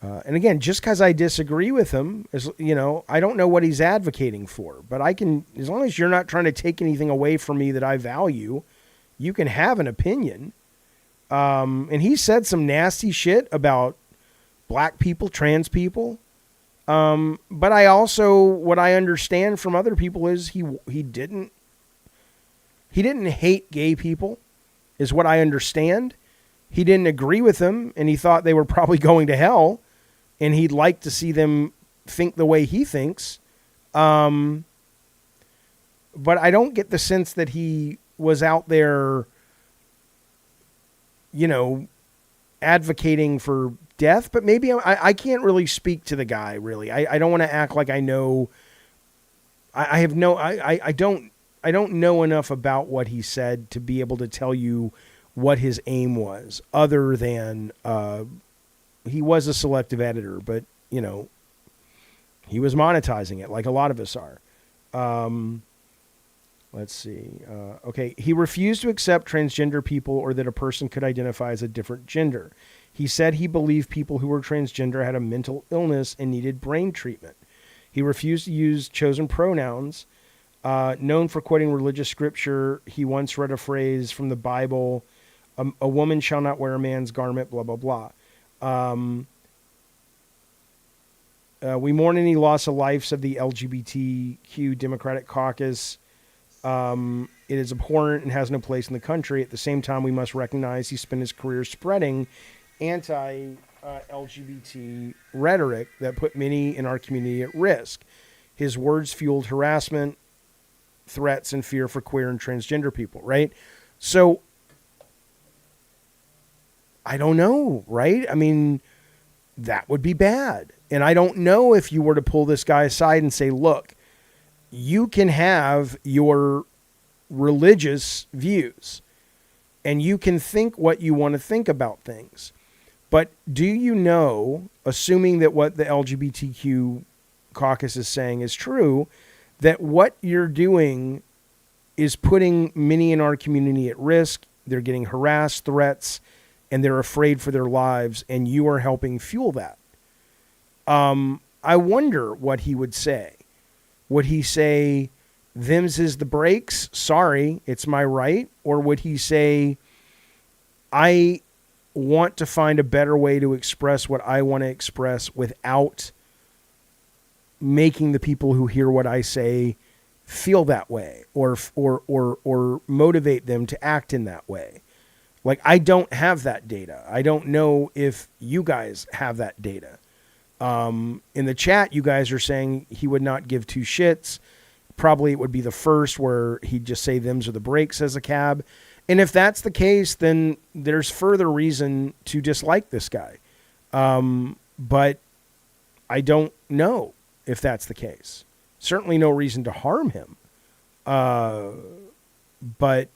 And again, just because I disagree with him, I don't know what he's advocating for, but I can, as long as you're not trying to take anything away from me that I value, you can have an opinion. And he said some nasty shit about black people, trans people. But I also, what I understand from other people is he didn't hate gay people, is what I understand. He didn't agree with them, and he thought they were probably going to hell, and he'd like to see them think the way he thinks. But I don't get the sense that he was out there, advocating for death, but maybe I can't really speak to the guy, really. I don't want to act like I know. I don't know enough about what he said to be able to tell you what his aim was, other than he was a selective editor, but, he was monetizing it like a lot of us are. Let's see. Okay, he refused to accept transgender people or that a person could identify as a different gender. He said he believed people who were transgender had a mental illness and needed brain treatment. He refused to use chosen pronouns. Known for quoting religious scripture, he once read a phrase from the Bible, a woman shall not wear a man's garment, blah, blah, blah. We mourn any loss of lives of the LGBTQ Democratic Caucus. It is abhorrent and has no place in the country. At the same time, we must recognize he spent his career spreading anti-LGBT rhetoric that put many in our community at risk. His words fueled harassment, threats, and fear for queer and transgender people, right? So, I don't know, right? I mean, that would be bad. And I don't know if you were to pull this guy aside and say, look, you can have your religious views and you can think what you want to think about things. But do you know, assuming that what the LGBTQ caucus is saying is true, that what you're doing is putting many in our community at risk? They're getting harassed, threats, and they're afraid for their lives, and you are helping fuel that. I wonder what he would say. Would he say, them's is the breaks, sorry, it's my right? Or would he say, I want to find a better way to express what I want to express without making the people who hear what I say feel that way or motivate them to act in that way? Like, I don't have that data. I don't know if you guys have that data. In the chat, you guys are saying he would not give two shits. Probably it would be the first where he'd just say them's are the breaks as a cab. And if that's the case, then there's further reason to dislike this guy. But I don't know if that's the case. Certainly no reason to harm him. But,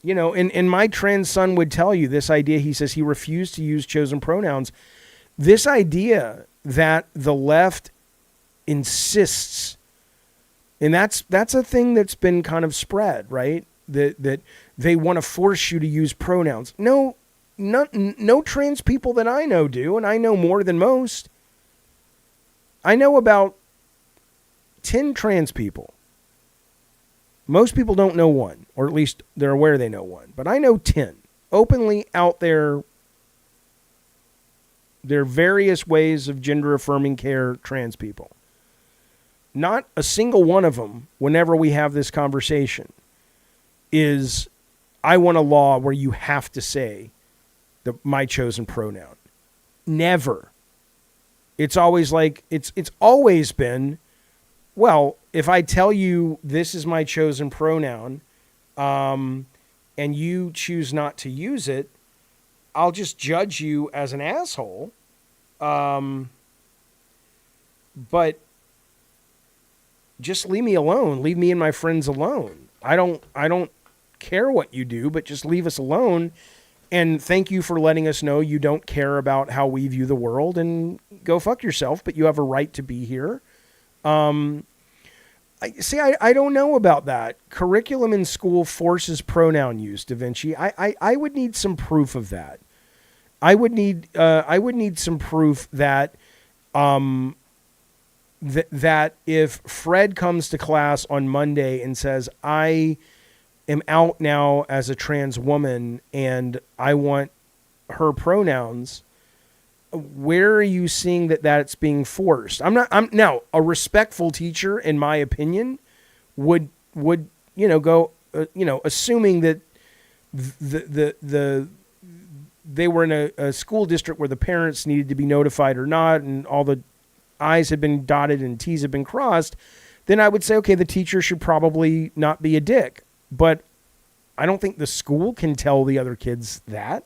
and my trans son would tell you this idea. He says he refused to use chosen pronouns. This idea that the left insists, and that's a thing that's been kind of spread, right? That they want to force you to use pronouns. No trans people that I know do, and I know more than most. I know about 10 trans people. Most people don't know one, or at least they're aware they know one. But I know 10 openly out there. There are various ways of gender-affirming care trans people. Not a single one of them, whenever we have this conversation, is I want a law where you have to say my chosen pronoun. Never. It's always like it's always been, well, if I tell you this is my chosen pronoun, and you choose not to use it, I'll just judge you as an asshole. But just leave me alone. Leave me and my friends alone. I don't care what you do, but just leave us alone. And thank you for letting us know you don't care about how we view the world, and go fuck yourself, but you have a right to be here. I don't know about that. Curriculum in school forces pronoun use, Da Vinci. I would need some proof of that. I would need some proof that that if Fred comes to class on Monday and says, I am out now as a trans woman and I want her pronouns, where are you seeing that that's being forced? I'm now a respectful teacher, in my opinion, would go assuming that they were in a school district where the parents needed to be notified or not, and all the I's had been dotted and T's had been crossed, then I would say, okay, the teacher should probably not be a dick. But I don't think the school can tell the other kids that.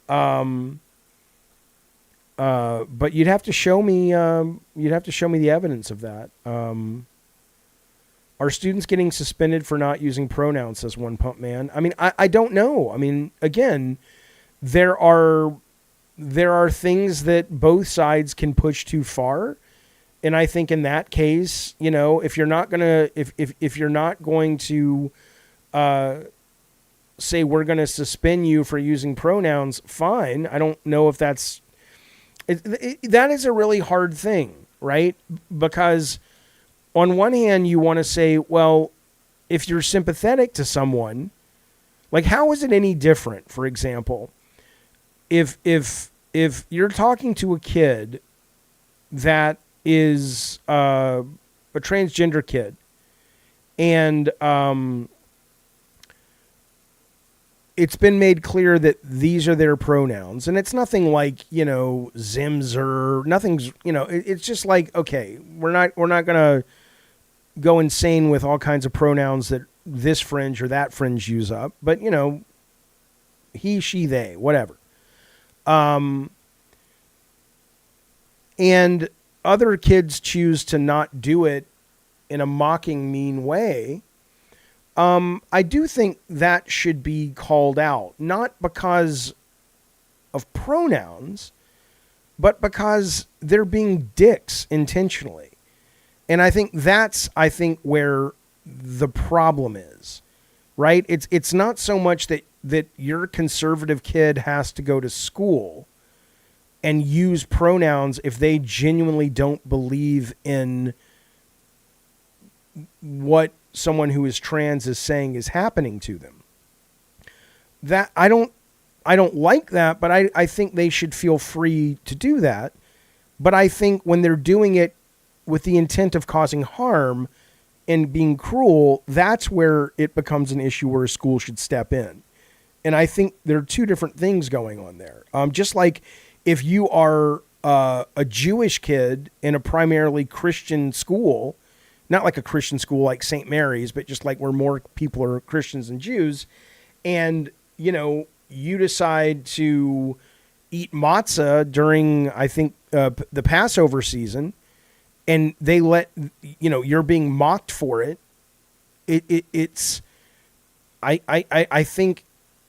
But you'd have to show me. The evidence of that. Are students getting suspended for not using pronouns? Says one pump man. I mean, I don't know. I mean, again, there are things that both sides can push too far, and I think in that case, if you're not going to say we're going to suspend you for using pronouns, fine. I don't know if that's that is a really hard thing, right? Because on one hand, you want to say, well, if you're sympathetic to someone, like, how is it any different? For example, if you're talking to a kid that is a transgender kid, and it's been made clear that these are their pronouns, and it's nothing like, Zims or nothing's, it's just like, okay, we're not going to go insane with all kinds of pronouns that this fringe or that fringe use up, but he, she, they, whatever. And other kids choose to not do it in a mocking, mean way. I do think that should be called out, not because of pronouns, but because they're being dicks intentionally. And I think that's where the problem is, right? It's not so much that your conservative kid has to go to school and use pronouns if they genuinely don't believe in what someone who is trans is saying is happening to them. That I don't like that, but I think they should feel free to do that. But I think when they're doing it with the intent of causing harm and being cruel, that's where it becomes an issue where a school should step in. And I think there are two different things going on there. Just like if you are a Jewish kid in a primarily Christian school, not like a Christian school like St. Mary's, but just like where more people are Christians than Jews, and, you decide to eat matzah during, I think, the Passover season, and they let, you're being mocked for it. It's, I think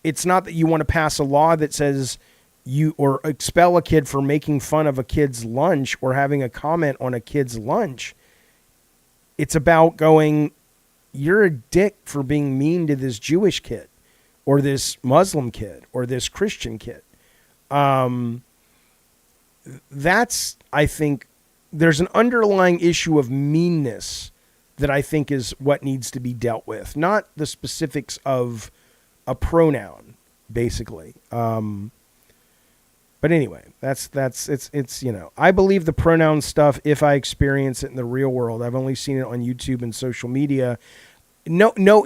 it's not that you want to pass a law that says or expel a kid for making fun of a kid's lunch or having a comment on a kid's lunch. It's about going, you're a dick for being mean to this Jewish kid or this Muslim kid or this Christian kid. That's, I think, there's an underlying issue of meanness that I think is what needs to be dealt with, not the specifics of a pronoun, basically. But anyway, it's I believe the pronoun stuff if I experience it in the real world. I've only seen it on YouTube and social media. No, no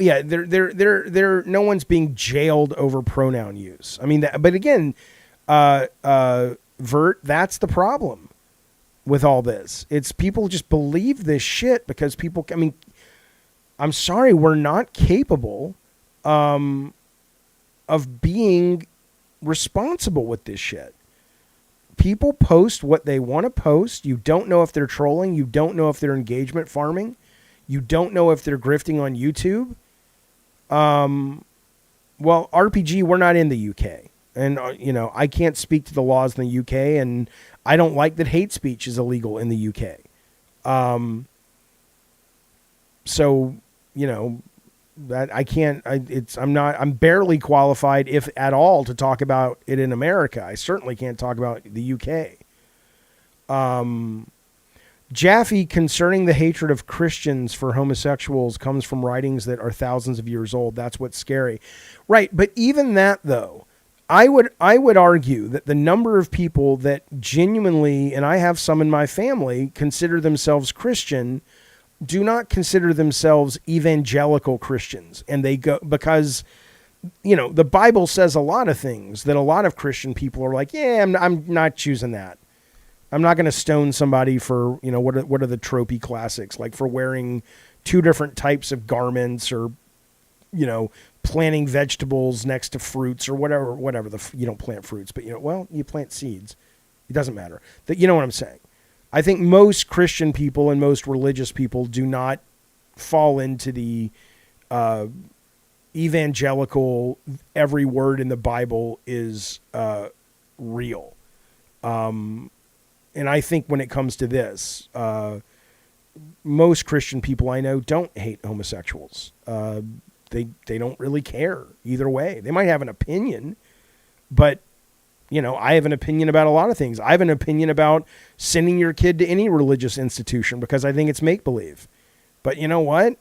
one's being jailed over pronoun use. I mean, but again, Vert, that's the problem with all this. It's people just believe this shit because people, I mean, I'm sorry, we're not capable of being responsible with this shit. People post what they want to post. You don't know if they're trolling. You don't know if they're engagement farming. You don't know if they're grifting on YouTube. Well, RPG, we're not in the UK. And, I can't speak to the laws in the UK, and I don't like that hate speech is illegal in the UK. So, that I can't, I'm barely qualified, if at all, to talk about it in America. I certainly can't talk about the UK. Jaffe, concerning the hatred of Christians for homosexuals, comes from writings that are thousands of years old. That's what's scary. Right. But even that, though, I would argue that the number of people that genuinely, and I have some in my family, consider themselves Christian, do not consider themselves evangelical Christians. And they go, because, the Bible says a lot of things that a lot of Christian people are like, yeah, I'm not choosing that. I'm not going to stone somebody for, what are the tropey classics, like for wearing two different types of garments, or, planting vegetables next to fruits, or whatever. You don't plant fruits, but you plant seeds. It doesn't matter. You know what I'm saying? I think most Christian people and most religious people do not fall into the evangelical, every word in the Bible is real. And I think when it comes to this, most Christian people I know don't hate homosexuals. They don't really care either way. They might have an opinion, but I have an opinion about a lot of things. I have an opinion about sending your kid to any religious institution because I think it's make-believe. But you know what?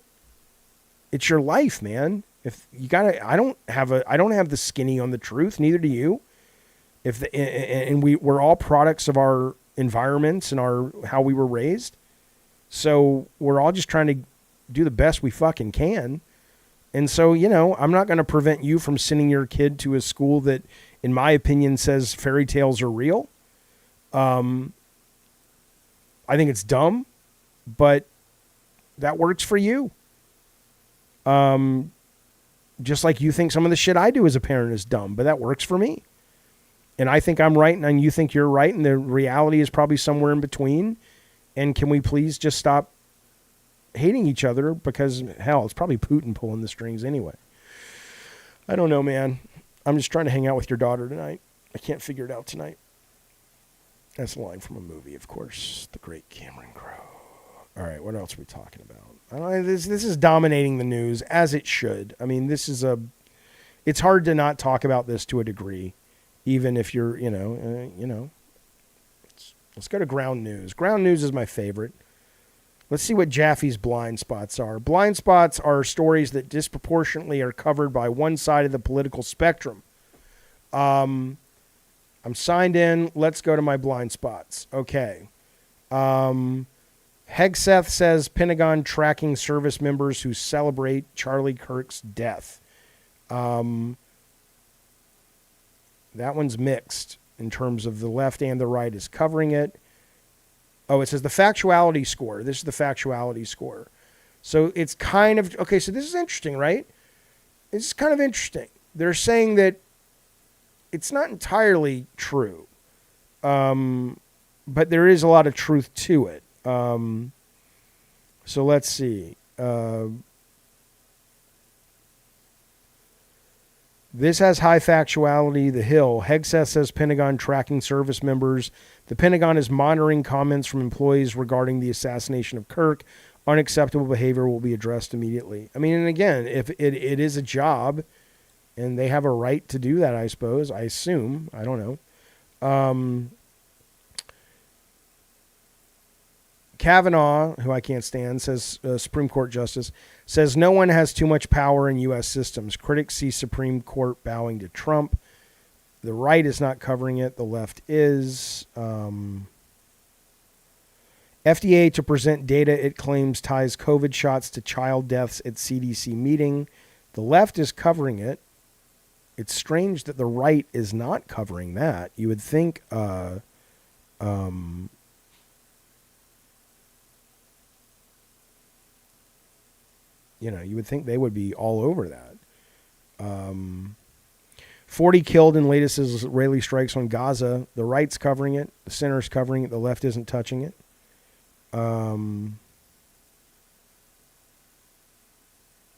It's your life, man. If you gotta, I don't have the skinny on the truth. Neither do you. We're all products of our environments and how we were raised. So we're all just trying to do the best we fucking can. And so, I'm not going to prevent you from sending your kid to a school that, in my opinion, says fairy tales are real. I think it's dumb, but that works for you. Just like you think some of the shit I do as a parent is dumb, but that works for me. And I think I'm right, and you think you're right, and the reality is probably somewhere in between. And can we please just stop hating each other? Because, hell, it's probably Putin pulling the strings anyway. I don't know, man. I'm just trying to hang out with your daughter tonight. I can't figure it out tonight. That's a line from a movie, of course. The great Cameron Crowe. All right, what else are we talking about? This is dominating the news, as it should. I mean, it's hard to not talk about this to a degree. Even if you're, let's go to ground news. Ground news is my favorite. Let's see what Jaffe's blind spots are. Blind spots are stories that disproportionately are covered by one side of the political spectrum. I'm signed in. Let's go to my blind spots. Okay. Hegseth says Pentagon tracking service members who celebrate Charlie Kirk's death. That one's mixed in terms of the left and the right is covering it. Oh, it says the factuality score. This is the factuality score. So it's kind of, okay, so this is interesting, right? It's kind of interesting. They're saying that it's not entirely true, but there is a lot of truth to it. So let's see. This has high factuality. The Hill. Hegseth says Pentagon tracking service members. The Pentagon is monitoring comments from employees regarding the assassination of Kirk. Unacceptable behavior will be addressed immediately. I mean, and again, if it is a job, and they have a right to do that, I suppose. I assume. I don't know. Kavanaugh, who I can't stand, says Supreme Court Justice, says no one has too much power in U.S. systems. Critics see Supreme Court bowing to Trump. The right is not covering it. The left is. FDA to present data it claims ties COVID shots to child deaths at CDC meeting. The left is covering it. it's strange that the right is not covering that. You would think, you would think they would be all over that. 40 killed in latest Israeli strikes on Gaza. The right's covering it. The center's covering it. The left isn't touching it.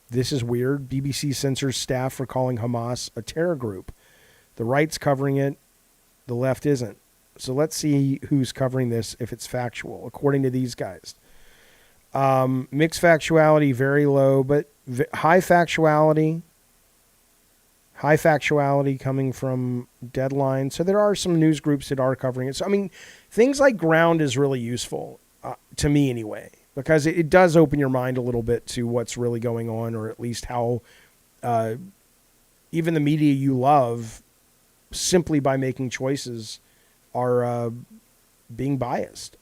This is weird. BBC censors staff for calling Hamas a terror group. The right's covering it. The left isn't. So let's see who's covering this if it's factual, according to these guys. Mixed factuality, very low, but high factuality coming from Deadline. So there are some news groups that are covering it. So, I mean, things like Ground is really useful, to me anyway, because it does open your mind a little bit to what's really going on, or at least how even the media you love, simply by making choices, are being biased.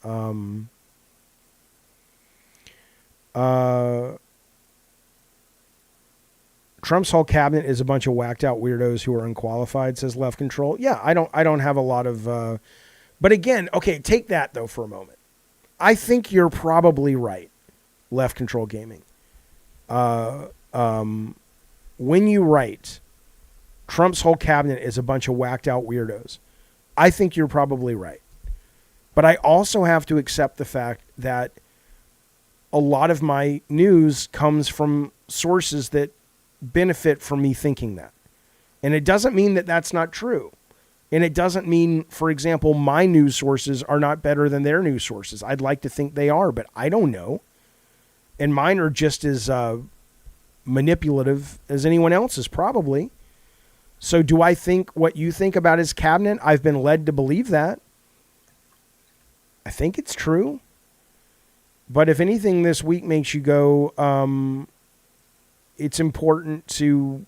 Trump's whole cabinet is a bunch of whacked out weirdos who are unqualified, says Left Control. Yeah, I don't have a lot of but again, okay, take that though for a moment. I think you're probably right, Left Control Gaming. When you write Trump's whole cabinet is a bunch of whacked out weirdos, I think you're probably right. But I also have to accept the fact that a lot of my news comes from sources that benefit from me thinking that. And it doesn't mean that that's not true. And it doesn't mean, for example, my news sources are not better than their news sources. I'd like to think they are, but I don't know. And mine are just as manipulative as anyone else's, probably. So do I think what you think about his cabinet? I've been led to believe that. I think it's true. But if anything this week makes you go, it's important to,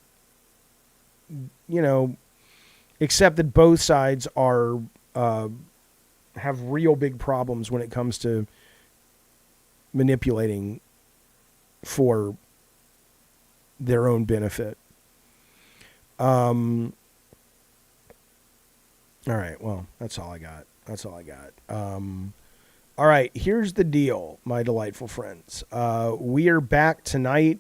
accept that both sides are have real big problems when it comes to manipulating for their own benefit. All right, well, that's all I got. All right, here's the deal, my delightful friends. We are back tonight.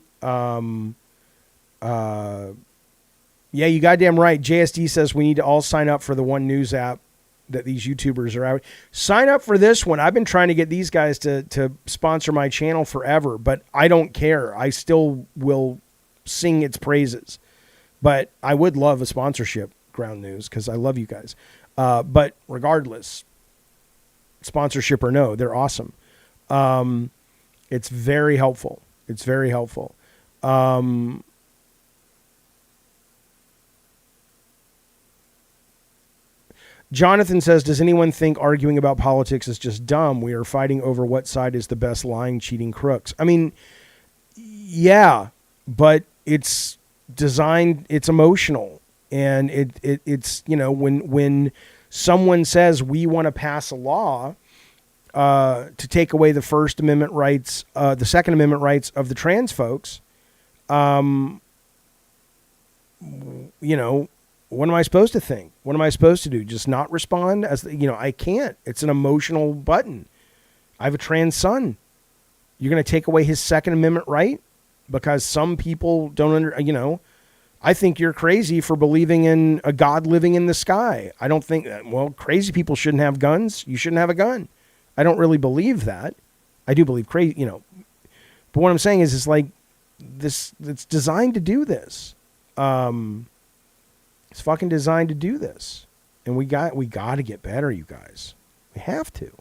Yeah, you goddamn right. JSD says we need to all sign up for the one news app that these YouTubers are out. Sign up for this one. I've been trying to get these guys to sponsor my channel forever, but I don't care. I still will sing its praises. But I would love a sponsorship, Ground News, because I love you guys. But regardless, sponsorship or no, they're awesome. It's very helpful. Jonathan says, does anyone think arguing about politics is just dumb? We are fighting over what side is the best lying, cheating crooks. I mean, yeah, but it's designed, it's emotional. And it's, when someone says we want to pass a law to take away the First Amendment rights, the Second Amendment rights of the trans folks, what am I supposed to think? What am I supposed to do? Just not respond? I can't. It's an emotional button. I have a trans son. You're going to take away his Second Amendment right because some people don't I think you're crazy for believing in a God living in the sky. I don't think that, crazy people shouldn't have guns. You shouldn't have a gun. I don't really believe that. I do believe crazy, but what I'm saying is it's like this, it's designed to do this. It's fucking designed to do this. And we got to get better, you guys. We have to.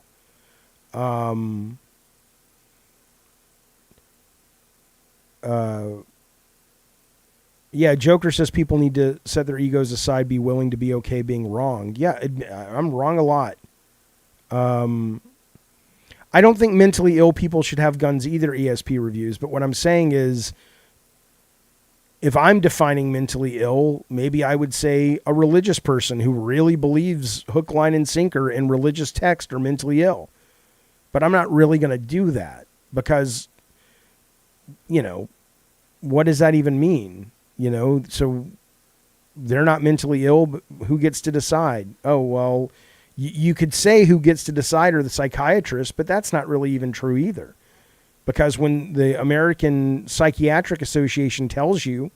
Yeah, Joker says people need to set their egos aside, be willing to be okay being wrong. Yeah, I'm wrong a lot. I don't think mentally ill people should have guns either, ESP reviews. But what I'm saying is, if I'm defining mentally ill, maybe I would say a religious person who really believes hook, line, and sinker in religious text are mentally ill. But I'm not really going to do that because, what does that even mean? So they're not mentally ill, but who gets to decide? Oh, well, you could say who gets to decide are the psychiatrists, but that's not really even true either. Because when the American Psychiatric Association tells you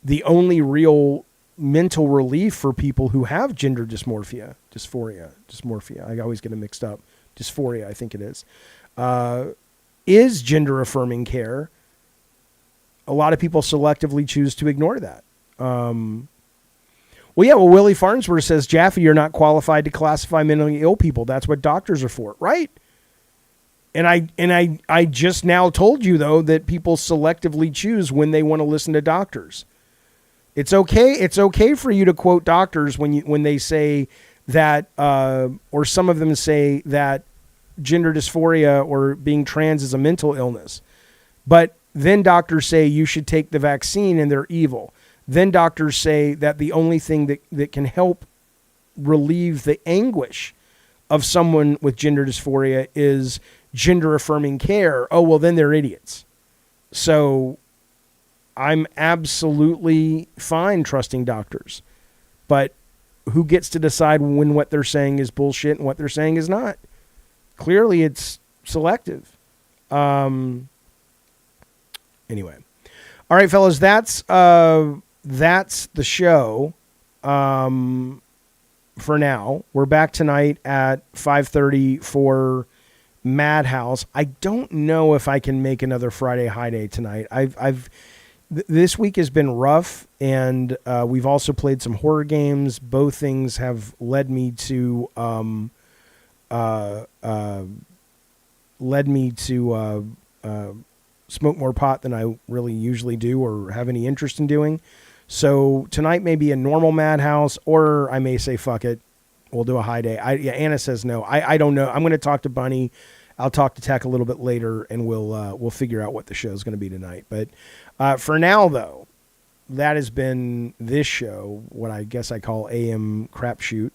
the only real mental relief for people who have gender dysphoria, I always get them mixed up, dysphoria, I think it is gender affirming care, a lot of people selectively choose to ignore that. Willie Farnsworth says, Jaffe, you're not qualified to classify mentally ill people. That's what doctors are for, right? And I just now told you, though, that people selectively choose when they want to listen to doctors. It's okay. It's okay for you to quote doctors when they say that, or some of them say that gender dysphoria or being trans is a mental illness. But then doctors say you should take the vaccine and they're evil. Then doctors say that the only thing that can help relieve the anguish of someone with gender dysphoria is gender affirming care. Oh, well, then they're idiots. So I'm absolutely fine trusting doctors. But who gets to decide when what they're saying is bullshit and what they're saying is not? Clearly, it's selective. Anyway. All right, fellas, that's the show for now. We're back tonight at 5:30 for Madhouse. I don't know if I can make another Friday High Day tonight. This week has been rough, and we've also played some horror games. Both things have led me to smoke more pot than I really usually do or have any interest in doing. So tonight may be a normal Madhouse, or I may say, fuck it, we'll do a High Day. Anna says no. I don't know. I'm going to talk to Bunny. I'll talk to Tech a little bit later, and we'll figure out what the show is going to be tonight. But for now, though, that has been this show, what I guess I call AM Crap Shoot.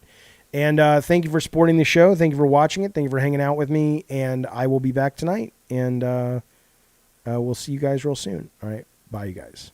And thank you for supporting the show. Thank you for watching it. Thank you for hanging out with me. And I will be back tonight. And we'll see you guys real soon. All right. Bye, you guys.